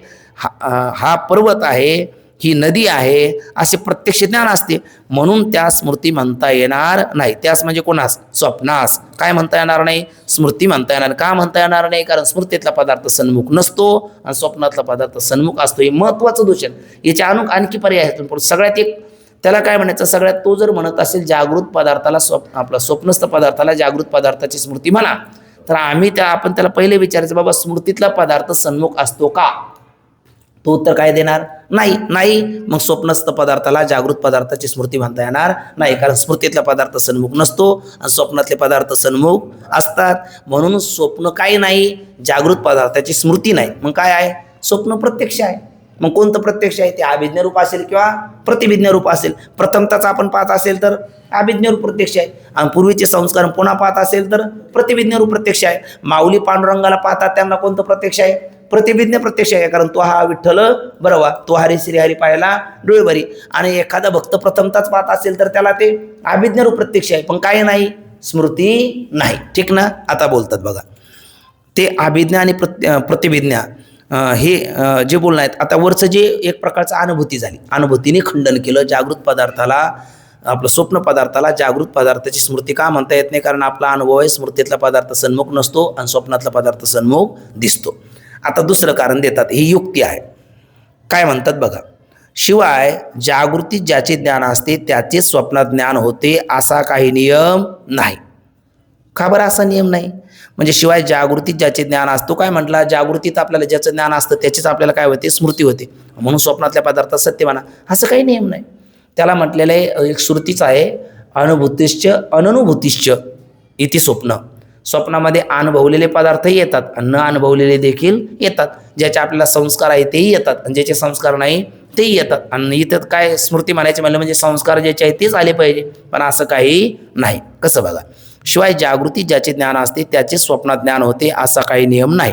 हा पर्वत आहे, ही नदी आहे, असे प्रत्यक्ष ज्ञान असते. म्हणून त्या स्मृती म्हणता येणार नाही. त्यास म्हणजे कोणास, स्वप्नास काय म्हणता येणार नाही, स्मृती म्हणता येणार. का म्हणता येणार नाही, कारण स्मृतीतला पदार्थ सन्मुख नसतो आणि स्वप्नातला पदार्थ सन्मुख असतो. हे महत्त्वाचं दूषण. याच्या आणखी पर्याय आहेत. सगळ्यात एक त्याला काय म्हणायचं, सगळ्यात तो जर म्हणत असेल जागृत पदार्थाला आपला स्वप्नस्थ पदार्थाला जागृत पदार्थाची स्मृती म्हणा, तर आपण त्याला पहिले विचारायचं, बाबा स्मृतीतला पदार्थ सन्मुख असतो का? तो उत्तर काय देणार, नाही. मग स्वप्नस्थ पदार्थाला जागृत पदार्थाची स्मृती म्हणता येणार नाही, कारण स्मृतीतला पदार्थ सन्मुख नसतो आणि स्वप्नातले पदार्थ सन्मुख असतात. म्हणून स्वप्न काही नाही, जागृत पदार्थाची स्मृती नाही. मग काय आहे, स्वप्न प्रत्यक्ष आहे. मग कोणतं प्रत्यक्ष आहे, ते अभिज्ञ रूप असेल किंवा प्रतिभिज्ञ रूप असेल. प्रथमताच आपण पाहत असेल तर अभिज्ञ रूप प्रत्यक्ष आहे, आणि पूर्वीचे संस्कार पुन्हा पाहत असेल तर प्रतिभिज्ञ रूप प्रत्यक्ष आहे. माऊली पांडुरंगाला पाहतात त्यांना कोणतं प्रत्यक्ष आहे, प्रतिभिज्ञ प्रत्यक्ष आहे. कारण तो हा विठ्ठल बरोबर, तो हरी श्रीहरी पाहायला डोळे बरी. आणि एखादा भक्त प्रथमताच पाहत असेल तर त्याला ते अभिज्ञ रूप प्रत्यक्ष आहे, पण काय नाही, स्मृती नाही. ठीक ना. आता बोलतात बघा, ते अभिज्ञ आणि प्रतिभिज्ञा हे जे बोलणं आहेत. आता वरचं जे एक प्रकारचं अनुभूती झाली, अनुभूतीने खंडन केलं. जागृत पदार्थाला आपलं स्वप्न पदार्थाला जागृत पदार्थाची स्मृती का म्हणता येत नाही, कारण आपला अनुभव आहे, स्मृतीतला पदार्थ सन्मुख नसतो आणि स्वप्नातला पदार्थ सन्मुख दिसतो. आता दुसरं कारण देतात, ही युक्ती आहे. काय म्हणतात बघा, शिवाय जागृतीत ज्याचे ज्ञान असते त्याचे स्वप्नात ज्ञान होते असा काही नियम नाही. का बरं असा नियम नाही, म्हणजे शिवाय जागृतीत ज्याचे ज्ञान असतो, काय म्हटलं, जागृतीत आपल्याला ज्याचं ज्ञान असतं त्याचीच आपल्याला काय होते, स्मृती होते. म्हणून स्वप्नातल्या पदार्थात सत्य म्हणा, असं काही नियम नाही. त्याला म्हटलेलं आहे, एक श्रुतीच आहे, अनुभूतिश्च अननुभूतिश्च इति स्वप्न. स्वप्नामध्ये अनुभवलेले पदार्थही येतात आणि न अनुभवलेले देखील येतात. ज्याचे आपल्याला संस्कार आहे तेही येतात आणि ज्याचे संस्कार नाही तेही येतात. आणि इथं काय स्मृती म्हणायचे म्हणलं म्हणजे संस्कार ज्याचे आहे तेच आले पाहिजे, पण असं काही नाही. कसं बघा, शिवाय जागृती ज्याचे ज्ञान असते त्याचे स्वप्नात ज्ञान होते असा काही नियम नाही.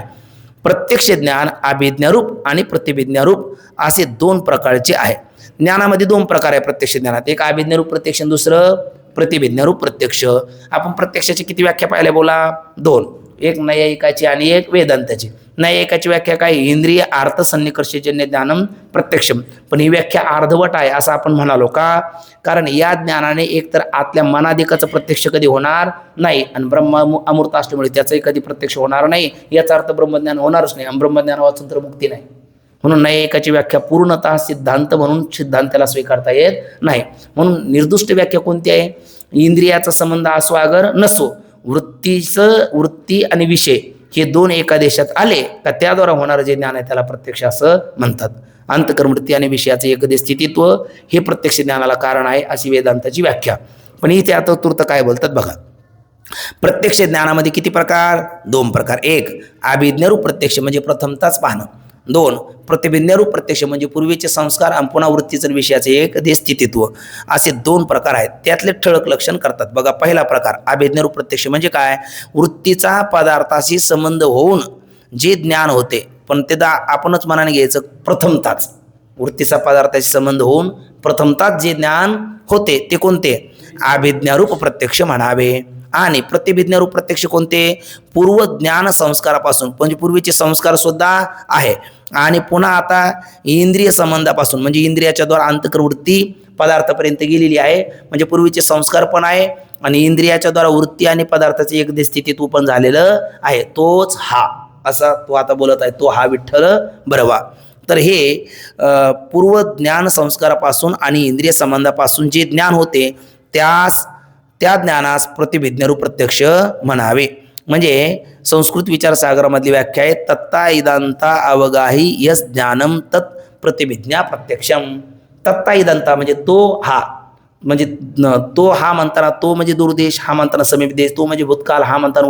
प्रत्यक्ष ज्ञान अभिज्ञारूप आणि प्रतिभिज्ञारूप असे दोन प्रकारचे आहे. ज्ञानामध्ये दोन प्रकार आहे प्रत्यक्ष ज्ञानात, एक अभिज्ञारूप प्रत्यक्ष, दुसरं प्रतिभिज्ञारूप प्रत्यक्ष. आपण प्रत्यक्षाची किती व्याख्या पाहिल्या बोला, दोन, एक नैयायिकाची आणि एक वेदांताची. नैयायिकाची व्याख्या काय, इंद्रिय अर्थ सन्निकर्षजन्य ज्ञानम प्रत्यक्षम. पण ही व्याख्या अर्धवट आहे असं आपण म्हणालो का, कारण या ज्ञानाने एकतर आतल्या मनाधिकाचं प्रत्यक्ष कधी होणार नाही आणि ब्रह्म अमूर्त असल्यामुळे त्याचंही कधी प्रत्यक्ष होणार नाही. याचा अर्थ ब्रह्मज्ञान होणारच नाही आणि ब्रह्मज्ञान वाचून तर मुक्ती नाही. म्हणून नैयायिकाची व्याख्या पूर्णतः सिद्धांत म्हणून सिद्धांताला स्वीकारता येत नाही. म्हणून निर्दुष्ट व्याख्या कोणती आहे, इंद्रियाचा संबंध असो अगर नसो, वृत्ती आणि विषय हे दोन एका देशात आले का त्याद्वारा होणारं जे ज्ञान आहे त्याला प्रत्यक्ष असं म्हणतात. अंतकर्मवृत्ती आणि विषयाचं एकदेश स्थितित्व हे प्रत्यक्ष ज्ञानाला कारण आहे अशी वेदांताची व्याख्या. पण इथे आता तूर्त काय बोलतात बघा, प्रत्यक्ष ज्ञानामध्ये किती प्रकार, दोन प्रकार. एक अभिज्ञारूप प्रत्यक्ष म्हणजे प्रथमताच पाहणं, दोन प्रतिभिज्ञारूप प्रत्यक्ष म्हणजे पूर्वीचे संस्कार आणि पुन्हा वृत्तीचं विषयाचे एक देश स्थितित्व. असे दोन प्रकार आहेत. त्यातले ठळक लक्षण करतात बघा. पहिला प्रकार अभिज्ञारूप प्रत्यक्ष म्हणजे काय, वृत्तीचा पदार्थाशी संबंध होऊन जे ज्ञान होते, पण ते आपणच मनाने घ्यायचं प्रथमताच. वृत्तीचा पदार्थाशी संबंध होऊन प्रथमताच जे ज्ञान होते ते कोणते, अभिज्ञारूप प्रत्यक्ष म्हणावे. आणि प्रतिभिज्ञारूप प्रत्यक्ष कोणते, पूर्व ज्ञान संस्कारापासून म्हणजे पूर्वीचे संस्कार सुद्धा आहे आणि पुन्हा आता इंद्रिय संबंधापासून म्हणजे इंद्रियाच्या द्वारा अंतकर्वृत्ती पदार्थापर्यंत गेलेली आहे. म्हणजे पूर्वीचे संस्कार पण आहे आणि इंद्रियाच्या द्वारा वृत्ती आणि पदार्थाचे एक स्थितीत पण झालेलं आहे. तोच हा, असा तो आता बोलत आहे, तो हा विठ्ठल बरवा. तर हे पूर्व ज्ञान संस्कारापासून आणि इंद्रिय संबंधापासून जे ज्ञान होते त्या ज्ञानास प्रतिभिज्ञारूप प्रत्यक्ष म्हणावे. म्हणजे संस्कृत विचारसागरामधली व्याख्या आहे, तत्ता इदांता अवगाही यस ज्ञानम तत् प्रतिभिज्ञा प्रत्यक्षम. तत्ता इदांता म्हणजे तो हा, म्हणजे तो हा म्हणताना तो म्हणजे दूरदेश, हा म्हणताना समीप देश, तो म्हणजे भूतकाल, हा म्हणताना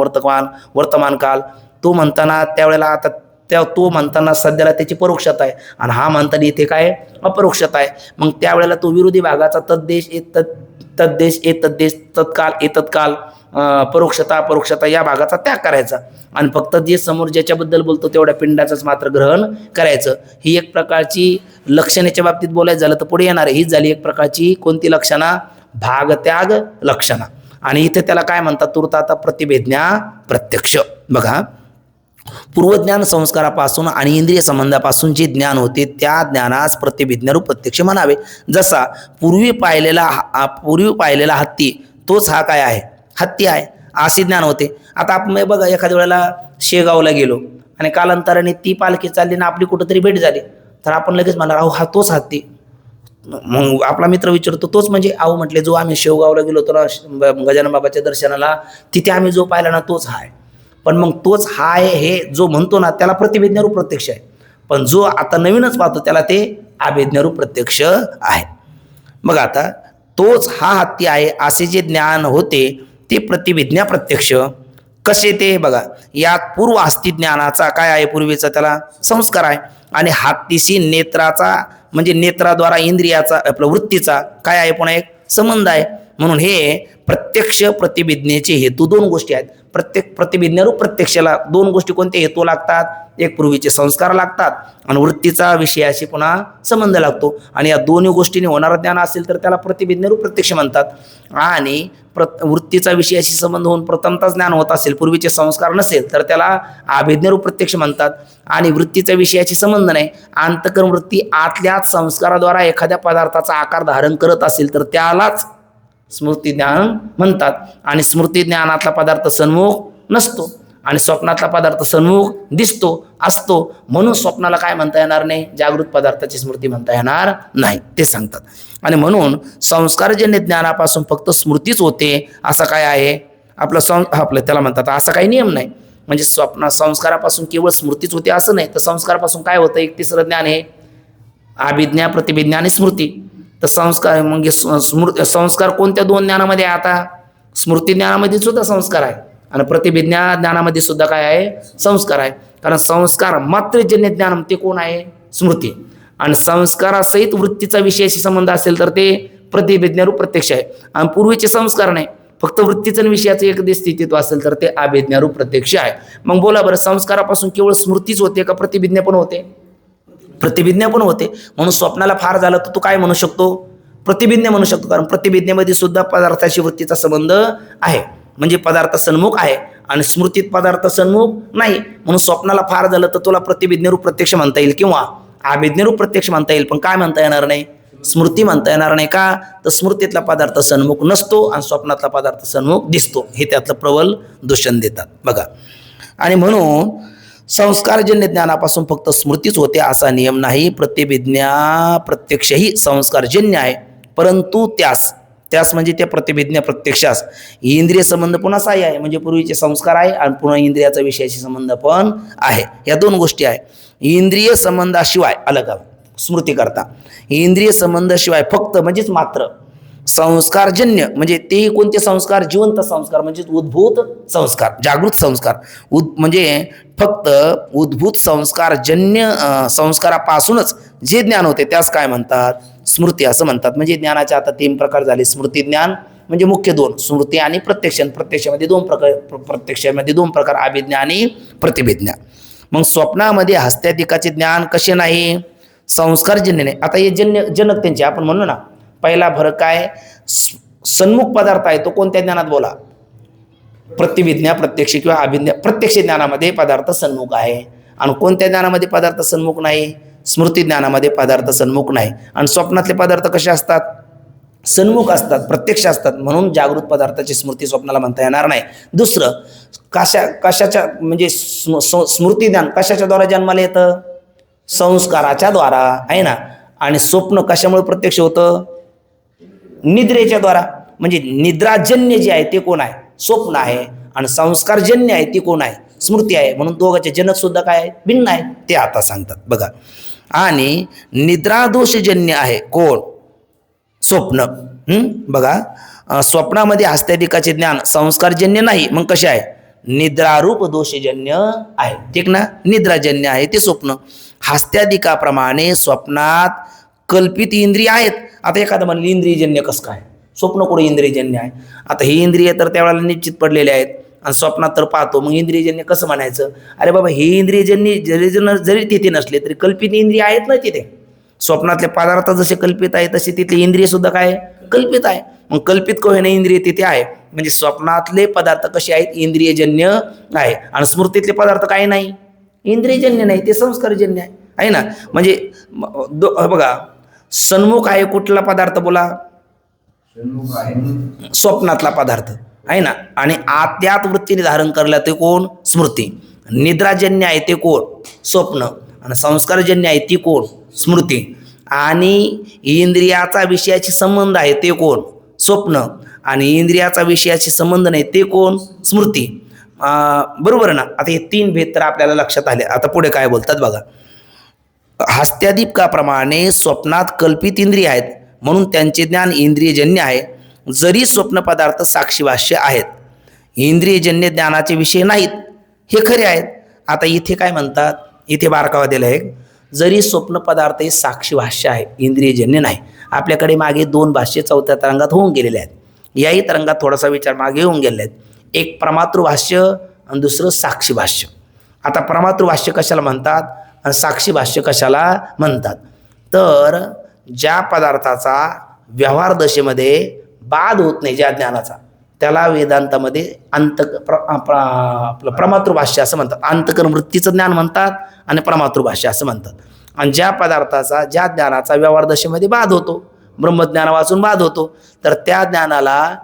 वर्तमान काल, तो म्हणताना त्यावेळेला आता त्या तो म्हणताना सध्याला त्याची परोक्षता आहे आणि हा म्हणताना इथे काय अपरोक्षता आहे. मग त्यावेळेला तो विरोधी भागाचा तद्देश तद्देश तद्देश तत्काल तत्काल परोक्षता अपरोक्षता या भागाचा त्याग करायचा आणि फक्त जे समोर ज्याच्याबद्दल बोलतो तेवढ्या पिंडाचंच मात्र ग्रहण करायचं. ही एक प्रकारची लक्षणाच्या बाबतीत बोलायचं झालं तर पुढे येणार हीच झाली एक प्रकारची कोणती लक्षणा, भागत्याग लक्षणा. आणि इथे त्याला काय म्हणतात, तूर्ताता प्रतिभिज्ञा प्रत्यक्ष. बघा, पूर्वज्ञान संस्कारापासून आणि इंद्रिय संबंधापासून जे ज्ञान होते त्या ज्ञानास प्रतिभिज्ञारूप प्रत्यक्ष म्हणावे. जसा पूर्वी पाहिलेला हत्ती तोच हा काय आहे, हत्ती आहे, असे ज्ञान होते. आता आपण बघा एखाद्या वेळेला शेगावला गेलो आणि कालांतराने ती पालखी चालली ना आपली कुठंतरी भेट झाली तर आपण लगेच म्हणणार अहो हा तोच हत्ती. मग आपला मित्र विचारतो तोच म्हणजे, अहो म्हटले जो आम्ही शेवगावला गेलो होतो ना गजानन बाबाच्या दर्शनाला तिथे आम्ही जो पाहिला ना तोच हाय. पण मग तोच हाय हे जो म्हणतो ना त्याला प्रतिभिज्ञारूप प्रत्यक्ष आहे. पण जो आता नवीनच पाहतो त्याला ते अभिज्ञारूप प्रत्यक्ष आहे. मग आता तोच हा हत्ती आहे असे जे ज्ञान होते ते प्रतिभिज्ञा प्रत्यक्ष कसे ते बघा. यात पूर्व हस्ती ज्ञानाचा काय आहे, पूर्वीचा त्याला संस्कार आहे आणि हत्तीशी नेत्राचा म्हणजे नेत्राद्वारा इंद्रियाचा आपला वृत्तीचा काय आहे पुन्हा एक संबंध आहे. म्हणून हे प्रत्यक्ष प्रतिभिज्ञेचे हेतू दोन गोष्टी आहेत. प्रत्येक प्रतिभिज्ञारूप प्रत्यक्षाला दोन गोष्टी कोणते हेतू लागतात, एक पूर्वीचे संस्कार लागतात आणि वृत्तीचा विषयाशी पुन्हा संबंध लागतो. आणि या दोन्ही गोष्टींनी होणारं ज्ञान असेल तर त्याला प्रतिभिज्ञारूप प्रत्यक्ष म्हणतात. आणि वृत्तीचा विषयाशी संबंध होऊन प्रथमता ज्ञान होत असेल, पूर्वीचे संस्कार नसेल तर त्याला अभिज्ञारूप प्रत्यक्ष म्हणतात. आणि वृत्तीचा विषयाशी संबंध नाही, अंतःकरण वृत्ती आतल्याच संस्काराद्वारा एखाद्या पदार्थाचा आकार धारण करत असेल तर त्यालाच स्मृती ज्ञान म्हणतात. आणि स्मृती ज्ञानातला पदार्थ सन्मुख नसतो आणि स्वप्नातला पदार्थ सन्मुख दिसतो असतो. म्हणून स्वप्नाला काय म्हणता येणार नाही, जागृत पदार्थाची स्मृती म्हणता येणार नाही ते सांगतात. आणि म्हणून संस्कारजन्य ज्ञानापासून फक्त स्मृतीच होते असं काय आहे आपलं त्याला म्हणतात असा काही नियम नाही. म्हणजे संस्कारापासून केवळ स्मृतीच होते असं नाही, तर संस्कारापासून काय होतं, एक तिसरं ज्ञान आहे अभिज्ञा प्रतिभिज्ञा आणि स्मृती. तर संस्कार म्हणजे संस्कार कोणत्या दोन ज्ञानामध्ये आहे, आता स्मृती ज्ञानामध्ये सुद्धा संस्कार आहे आणि प्रतिभिज्ञा ज्ञानामध्ये सुद्धा काय आहे, संस्कार आहे. कारण संस्कार मात्रजन्य ज्ञान ते कोण आहे, स्मृती. आणि संस्कारासहित वृत्तीचा विषयाशी संबंध असेल तर ते प्रतिभिज्ञारूप प्रत्यक्ष आहे. आणि पूर्वीचे संस्कार नाही, फक्त वृत्तीचं आणि विषयाचं एक स्थितित्व असेल तर ते अभिज्ञारूप प्रत्यक्ष आहे. मग बोला बरं, संस्कारापासून केवळ स्मृतीच होते का प्रतिभिज्ञा पण होते? प्रतिभिज्ञा पण होते. म्हणून स्वप्नाला फार झालं तर तू काय म्हणू शकतो, प्रतिभिज्ञा म्हणू शकतो. कारण प्रतिभिज्ञेमध्ये सुद्धा पदार्थाशी वृत्तीचा संबंध आहे, म्हणजे पदार्थ सन्मुख आहे आणि स्मृतीत पदार्थ सन्मुख नाही. म्हणून स्वप्नाला फार झालं तर तुला प्रतिभिज्ञारूप प्रत्यक्ष म्हणता येईल किंवा अभिज्ञारूप प्रत्यक्ष म्हणता येईल, पण काय म्हणता येणार नाही, स्मृती म्हणता येणार नाही. का तर स्मृतीतला पदार्थ सन्मुख नसतो आणि स्वप्नातला पदार्थ सन्मुख दिसतो, हे त्यातलं प्रबल दूषण देतात बघा. आणि म्हणून संस्कारजन्य ज्ञानापासून फक्त स्मृतीच होते असा नियम नाही. प्रतिभिज्ञा प्रत्यक्षही संस्कारजन्य आहे, परंतु त्यास म्हणजे त्या प्रतिभिज्ञा प्रत्यक्षास इंद्रिय संबंध पुन्हा साह्य आहे. म्हणजे पूर्वीचे संस्कार आहे आणि पुन्हा इंद्रियाचा विषयाशी संबंध पण आहे. या दोन गोष्टी आहे. इंद्रिय संबंधाशिवाय अलग स्मृती करता, इंद्रिय संबंधाशिवाय फक्त म्हणजेच मात्र संस्कारजन्य म्हणजे ते कोणते संस्कार, जिवंत संस्कार म्हणजे उद्भूत संस्कार, जागृत संस्कार म्हणजे फक्त उद्भूत संस्कारजन्य संस्कारापासूनच जे ज्ञान होते त्यास काय म्हणतात, स्मृती असं म्हणतात. म्हणजे ज्ञानाचे आता 3 प्रकार झाले. स्मृती ज्ञान म्हणजे मुख्य 2, स्मृती आणि प्रत्यक्ष. प्रत्यक्षामध्ये 2 प्रकार, प्रत्यक्षामध्ये 2 प्रकार, अभिज्ञा आणि प्रतिभिज्ञा. मग स्वप्नामध्ये हस्त्याधिकाचे ज्ञान कसे नाही, संस्कारजन्य नाही. आता हे जनक त्यांचे आपण म्हणू ना, पहिला फरक काय, सन्मुख पदार्थ आहे तो कोणत्या ज्ञानात बोला, प्रतिभिज्ञा प्रत्यक्ष किंवा अभिज्ञा प्रत्यक्ष ज्ञानामध्ये पदार्थ सन्मुख आहे. आणि कोणत्या ज्ञानामध्ये पदार्थ सन्मुख नाही, स्मृती ज्ञानामध्ये पदार्थ सन्मुख नाही. आणि स्वप्नातले पदार्थ कसे असतात, सन्मुख असतात, प्रत्यक्ष असतात. म्हणून जागृत पदार्थाची स्मृती स्वप्नाला म्हणता येणार नाही. दुसरं कशाच्या म्हणजे स्मृती ज्ञान कशाच्या द्वारा जन्माला येतं, संस्काराच्या द्वारा आहे ना. आणि स्वप्न कशामुळे प्रत्यक्ष होतं, निद्रेच्या द्वारा. म्हणजे निद्राजन्य जे आहे ते कोण आहे, स्वप्न आहे. आणि संस्कारजन्य आहे ती कोण आहे, स्मृती आहे. म्हणून दोघांचे जनक सुद्धा काय आहे, भिन्न आहे, ते आता सांगतात बघा. आणि निद्रादोषजन्य आहे कोण, स्वप्न. बघा, स्वप्नामध्ये हस्त्याधिकाचे ज्ञान संस्कारजन्य नाही, मग कसे आहे, निद्रारूप दोषजन्य आहे, ठीक ना, निद्राजन्य आहे ते स्वप्न. हास्त्यादिकाप्रमाणे स्वप्नात कल्पित इंद्रिय आहेत. आता एखादं म्हणलं इंद्रियजन्य कसं काय, स्वप्न कुठे इंद्रियजन्य आहे? आता हे इंद्रिय तर त्यावेळेला निश्चित पडलेले आहेत आणि स्वप्नात तर पाहतो, मग इंद्रियजन्य कसं म्हणायचं? अरे बाबा, हे इंद्रियजन्य जरी तिथे नसले तरी कल्पित इंद्रिय आहेत ना तिथे. स्वप्नातले पदार्थ जसे कल्पित आहे तसे तिथले इंद्रिय सुद्धा काय कल्पित आहे. मग कल्पित का होईना इंद्रिय तिथे आहे, म्हणजे स्वप्नातले पदार्थ कसे आहेत, इंद्रियजन्य आहे. आणि स्मृतीतले पदार्थ काय नाही, इंद्रियजन्य नाही, ते संस्कारजन्य आहे ना. म्हणजे बघा, सन्मुख आहे कुठला पदार्थ बोला, स्वप्नातला पदार्थ आहे ना. आणि त्यात वृत्तीने धारण करला ते कोण, स्मृती. निद्राजन्य आहे ते कोण, स्वप्न. आणि संस्कारजन्य आहे ती कोण, स्मृती. आणि इंद्रियाचा विषयाशी संबंध आहे ते कोण, स्वप्न. आणि इंद्रियाचा विषयाशी संबंध नाही ते कोण, स्मृती. बरोबर ना. आता हे तीन भेद तर आपल्याला लक्षात आले. आता पुढे काय बोलतात बघा. हास्यादीपकाप्रमाणे स्वप्नात कल्पित इंद्रिय आहेत म्हणून त्यांचे ज्ञान इंद्रियजन्य आहे, जरी स्वप्न पदार्थ साक्षीभाष्य आहेत, इंद्रियजन्य ज्ञानाचे विषय नाहीत, हे खरे आहेत. आता इथे काय म्हणतात, इथे बारकावा दिला आहे, जरी स्वप्न पदार्थ हे साक्षीभाष्य आहे, इंद्रियजन्य नाही. आपल्याकडे मागे दोन भाष्य चौथ्या तरंगात होऊन गेलेले आहेत. याही तरंगात थोडासा विचार मागे होऊन गेलेले आहेत. एक प्रमातृभाष्य आणि दुसरं साक्षीभाष्य. आता प्रमातृभाष्य कशाला म्हणतात आणि साक्षीभाष्य कशाला म्हणतात? तर ज्या पदार्थाचा व्यवहार दशेमध्ये बाध होत नाही, ज्या ज्ञानाचा, त्याला वेदांतामध्ये आपलं प्रमातृभाष्य असं म्हणतात. अंतकरण वृत्तीचं ज्ञान म्हणतात आणि प्रमातृभाष्य असं म्हणतात. आणि ज्या पदार्थाचा, ज्या ज्ञानाचा व्यवहार दशेमध्ये बाध होतो, ब्रह्मज्ञान वाचून बाध होतो, तर त्या ज्ञानाला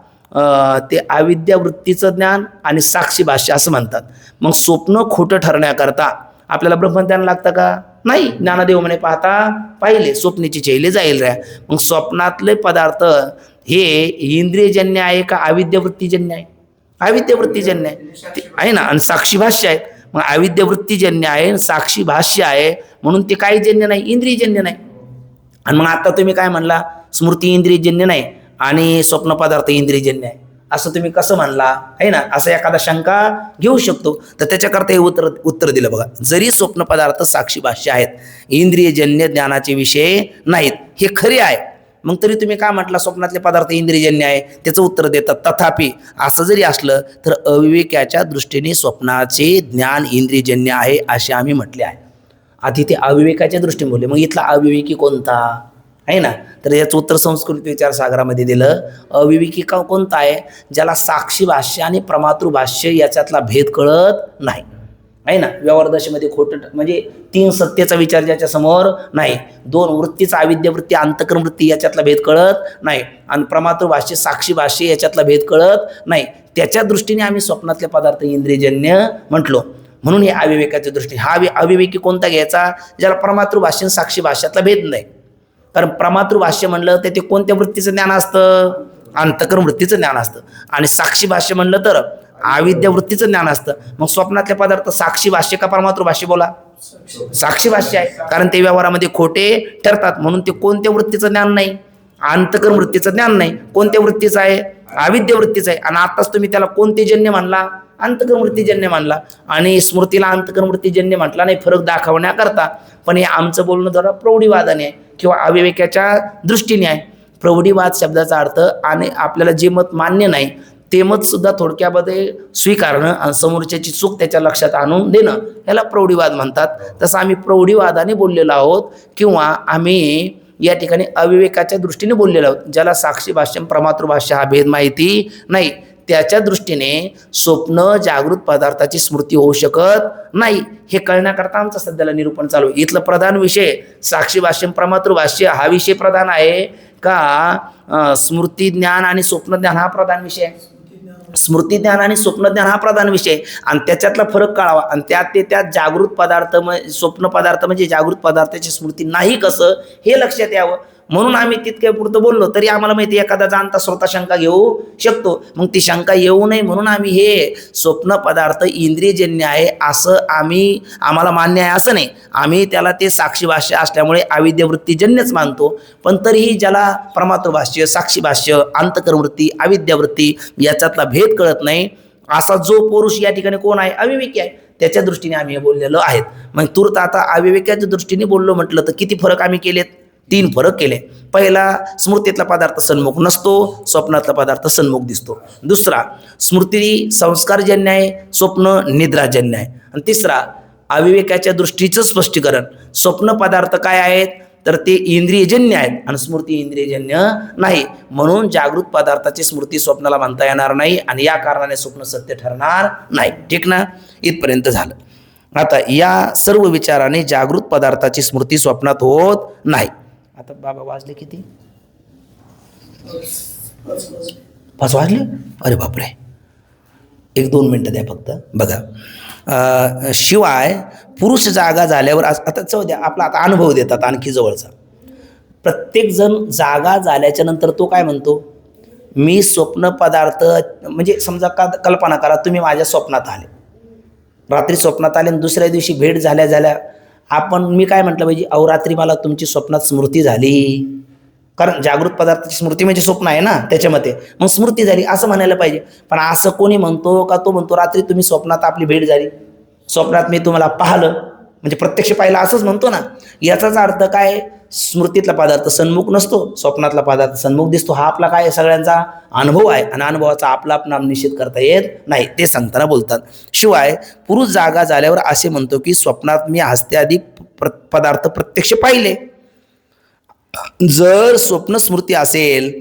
ते अविद्या वृत्तीचं ज्ञान आणि साक्षीभाष्य असं म्हणतात. मग स्वप्न खोटं ठरण्याकरता आपल्याला ब्रह्मज्ञान लागतं का? नाही. ज्ञानदेव म्हणे पाहता पाहिले, स्वप्नीची चेले जाईल रे. मग स्वप्नातले पदार्थ हे इंद्रियजन्य आहे का अविद्यावृत्तीजन्य आहे? अविद्यावृत्तीजन्य आहे ना. आणि साक्षीभाष्य आहे, मग अविद्यावृत्तीजन्य आहे, साक्षीभाष्य आहे, म्हणून ते काही जन्य नाही, इंद्रियजन्य नाही. आणि मग आता तुम्ही काय म्हणला, स्मृती इंद्रियजन्य नाही आणि स्वप्न पदार्थ इंद्रियजन्य आहे, असं तुम्ही कसं म्हणला आहे ना. असं एखादा शंका घेऊ शकतो. तर त्याच्याकरता हे उत्तर दिलं बघा. जरी स्वप्न पदार्थ साक्षीभाष्य आहेत, इंद्रियजन्य ज्ञानाचे विषय नाहीत, हे खरे आहे, मग तरी तुम्ही काय म्हटला स्वप्नातले पदार्थ इंद्रियजन्य आहे? त्याचं उत्तर देतात, तथापि असं जरी असलं तर अविवेकाच्या दृष्टीने स्वप्नाचे ज्ञान इंद्रियजन्य आहे असे आम्ही म्हटले आहे. आधी ते अविवेकाच्या दृष्टीने बोलले, मग इथला अविवेकी कोणता आहे ना. तर याचं उत्तर संस्कृत विचारसागरामध्ये दिलं. अविवेकी कोणता आहे? ज्याला साक्षीभाष्य आणि प्रमातृभाष्य याच्यातला भेद कळत नाही, आहे ना. व्यवहारदशेमध्ये खोटं म्हणजे तीन सत्तेचा विचार ज्याच्या समोर नाही, दोन वृत्तीचा अविद्यावृत्ती अंतकरण वृत्ती याच्यातला भेद कळत नाही, आणि प्रमातृभाष्य साक्षीभाष्य याच्यातला भेद कळत नाही, त्याच्या दृष्टीने आम्ही स्वप्नातले पदार्थ इंद्रियजन्य म्हटलो. म्हणून हे अविवेकाच्या दृष्टीने. हा अविवेकी कोणता घ्यायचा? ज्याला प्रमातृभाष्य साक्षी भाष्यातला भेद नाही. कारण प्रमातृभाष्य म्हणलं तर ते कोणत्या वृत्तीचं ज्ञान असतं? अंतकरण वृत्तीचं ज्ञान असतं. आणि साक्षी भाष्य म्हणलं तर अविद्या वृत्तीचं ज्ञान असतं. मग स्वप्नातले पदार्थ साक्षी भाष्य का प्रमातृभाष्य? बोला, साक्षी भाष्य आहे, कारण ते व्यवहारामध्ये खोटे ठरतात. म्हणून ते कोणत्या वृत्तीचं ज्ञान नाही, अंतकरण वृत्तीचं ज्ञान नाही. कोणत्या वृत्तीचं आहे? अविद्या वृत्तीचं आहे. आणि आताच तुम्ही त्याला कोणते जन्य मानला? अंतकरण वृत्तीजन्य मानला. आणि स्मृतीला अंतकरण वृत्तीजन्य म्हटला नाही, फरक दाखवण्याकरता. पण हे आमचं बोलणं जरा प्रौढीवादाने आहे किंवा अविवेकाच्या दृष्टीने आहे. प्रौढीवाद शब्दाचा अर्थ आणि आपल्याला जे मत मान्य नाही ते मत सुद्धा थोडक्यामध्ये स्वीकारणं आणि समोरच्याची चूक त्याच्या लक्षात आणून देणं, याला प्रौढीवाद म्हणतात. तसं आम्ही प्रौढीवादाने बोललेलो आहोत किंवा आम्ही या ठिकाणी अविवेकाच्या दृष्टीने बोललेलो आहोत. ज्याला साक्षी भाष्य प्रमातृभाष्य हा भेद माहिती नाही, त्याच्या दृष्टीने स्वप्न जागृत पदार्थाची स्मृती होऊ शकत नाही, हे कळण्याकरता आमचं सध्याला निरूपण चालू आहे. इथलं प्रधान विषय साक्षी भाष्य प्रमातृभाष्य हा विषय प्रधान आहे का स्मृती ज्ञान आणि स्वप्न ज्ञान हा प्रधान विषय आहे? स्मृती ज्ञान आणि स्वप्न ज्ञान हा प्रधान विषय, आणि त्याच्यातला फरक कळावा. आणि त्यात जागृत पदार्थ स्वप्न पदार्थ म्हणजे जागृत पदार्थाची स्मृती नाही कसं हे लक्षात यावं. म्हणून आम्ही तितक्या पुरतं बोललो. तरी आम्हाला माहिती एखादा जाणता स्वतः शंका घेऊ शकतो, मग ती शंका येऊ नये म्हणून आम्ही हे स्वप्न पदार्थ इंद्रियजन्य आहे असं आम्हाला मान्य आहे असं नाही. आम्ही त्याला ते साक्षी भाष्य असल्यामुळे अविद्यावृत्तीजन्यच मानतो. पण तरीही ज्याला प्रमातृभाष्य साक्षी भाष्य अंतकरण वृत्ती अविद्यावृत्ती याच्यातला भेद कळत नाही असा जो पुरुष या ठिकाणी कोण आहे? अविवेकी आहे. त्याच्या दृष्टीने आम्ही हे बोललेलो आहेत. मग तूर्त आता अविवेकाच्या दृष्टीने बोललो म्हटलं तर किती फरक आम्ही केलेत? 3 फरक केले. पहिला, स्मृतीतला पदार्थ सन्मुख नसतो, स्वप्नातला पदार्थ सन्मुख दिसतो. दुसरा, स्मृती संस्कारजन्य आहे, स्वप्न निद्राजन्य आहे. आणि तिसरा, अविवेकाच्या दृष्टीचं स्पष्टीकरण, स्वप्न पदार्थ काय आहेत तर ते इंद्रियजन्य आहेत आणि स्मृती इंद्रियजन्य नाही. म्हणून जागृत पदार्थाची स्मृती स्वप्नाला म्हणता येणार नाही आणि या कारणाने स्वप्न सत्य ठरणार नाही. ठीक ना? इथपर्यंत झालं. आता या सर्व विचाराने जागृत पदार्थाची स्मृती स्वप्नात होत नाही. आता बाबा वाजले किती? 5 वाजले? अरे बापरे, 1-2 मिनटं द्या फक्त. बघा, शिवाय पुरुष जागा झाल्यावर आता जाऊ द्या, आपला आता अनुभव देतात आणखी जवळचा. प्रत्येक जण जागा झाल्याच्या नंतर तो काय म्हणतो? मी स्वप्न पदार्थ, म्हणजे समजा कल्पना करा तुम्ही माझ्या स्वप्नात आले, रात्री स्वप्नात आले आणि दुसऱ्या दिवशी भेट झाल्या मी काय म्हटलं पाहिजे? अहो रात्री मला तुमची स्वप्नात स्मृती झाली. कारण जागृत पदार्थाची स्मृती म्हणजे स्वप्न आहे ना त्याच्यामध्ये, मग स्मृती झाली असं म्हणायला पाहिजे. पण असं कोणी म्हणतो का? तो म्हणतो रात्री तुम्ही स्वप्नात आपली भेट झाली, स्वप्नात मी तुम्हाला पाहिलं, म्हणजे प्रत्यक्ष पाहिलं असंच म्हणतो ना. याचाच अर्थ काय? स्मृतीतला पदार्थ सन्मुख नसतो, स्वप्नातला पदार्थ सन्मुख दिसतो. हा आपला काय सगळ्यांचा अनुभव आहे आणि अनुभवाचा आपला निषेध करता येत नाही, ते सांगताना बोलतात. शिवाय पुरुष जागा झाल्यावर असे म्हणतो की स्वप्नात मी हस्त्याधिक पदार्थ प्रत्यक्ष पाहिले. जर स्वप्न स्मृती असेल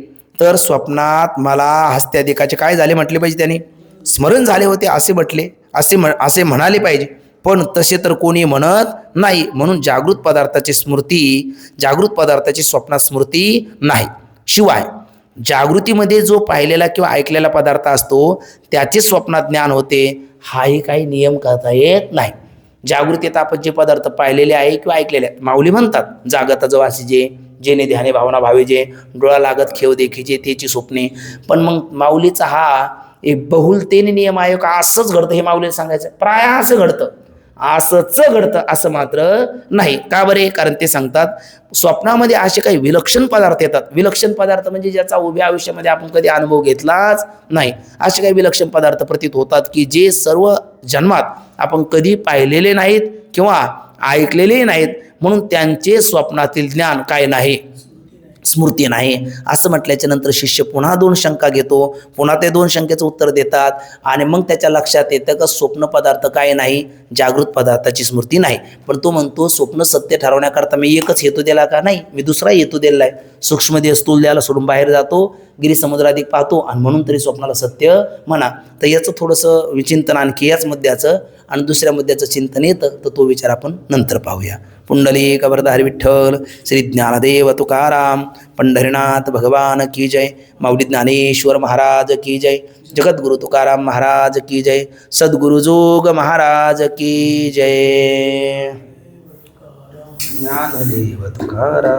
तर स्वप्नात मला हस्त्याधिकाचे काय झाले म्हटले पाहिजे? त्याने स्मरण झाले होते असे म्हटले, असे म्हणाले पाहिजे. पण तसे तर कोणी म्हणत नाही. म्हणून जागृत पदार्थाची स्वप्नात स्मृती नाही. शिवाय जागृतीमध्ये जो पाहिलेला किंवा ऐकलेला पदार्थ असतो त्याचे स्वप्नात ज्ञान होते, हाही काही नियम करता येत नाही. जागृतीत आपण जे पदार्थ पाहिलेले आहे किंवा ऐकलेले आहेत, माऊली म्हणतात, जागता जो असे जेणे ध्याने भावना भावे जे, डोळा लागत खेळ देखीचे त्याची स्वप्ने. पण मग माऊलीचा हा एक बहुलतेने नियम आहे का असंच घडतं हे माऊलीला सांगायचं? प्राय असं घडतं, असंच घडतं असं मात्र नाही. का बरे? कारण ते सांगतात स्वप्नामध्ये असे काही विलक्षण पदार्थ येतात. विलक्षण पदार्थ म्हणजे ज्याचा उभ्या आयुष्यामध्ये आपण कधी अनुभव घेतलाच नाही, असे काही विलक्षण पदार्थ प्रतीत होतात की जे सर्व जन्मात आपण कधी पाहिलेले नाहीत किंवा ऐकलेले नाहीत. म्हणून त्यांचे स्वप्नातील ज्ञान काय नाही? स्मृती नाही. असं म्हटल्याच्या नंतर शिष्य पुन्हा 2 शंका घेतो, पुन्हा ते 2 शंकेचं उत्तर देतात आणि मग त्याच्या लक्षात येतं का स्वप्न पदार्थ काय नाही? जागृत पदार्थाची स्मृती नाही. पण तो म्हणतो स्वप्न सत्य ठरवण्याकरता मी एकच हेतू दिला का? नाही, मी दुसरा हेतू दिला आहे. सूक्ष्मदेह स्थूल द्यायला सोडून बाहेर जातो, गिरी समुद्राधिक पाहतो आणि म्हणून तरी स्वप्नाला सत्य म्हणा. तर याचं थोडंसं विचिंतन आणखी याच मुद्द्याचं आणि दुसऱ्या मुद्द्याचं चिंतन येतं, तर तो विचार आपण नंतर पाहूया. पुंडलिक वरदारी विठ्ठल, श्री ज्ञानदेव तुकाराम, पंढरीनाथ भगवान की जय, माऊली ज्ञानेश्वर महाराज की जय, जगद्गुरु तुकाराम महाराज की जय, सद्गुरु जोग महाराज की जय. ज्ञानदेव तुकाराम.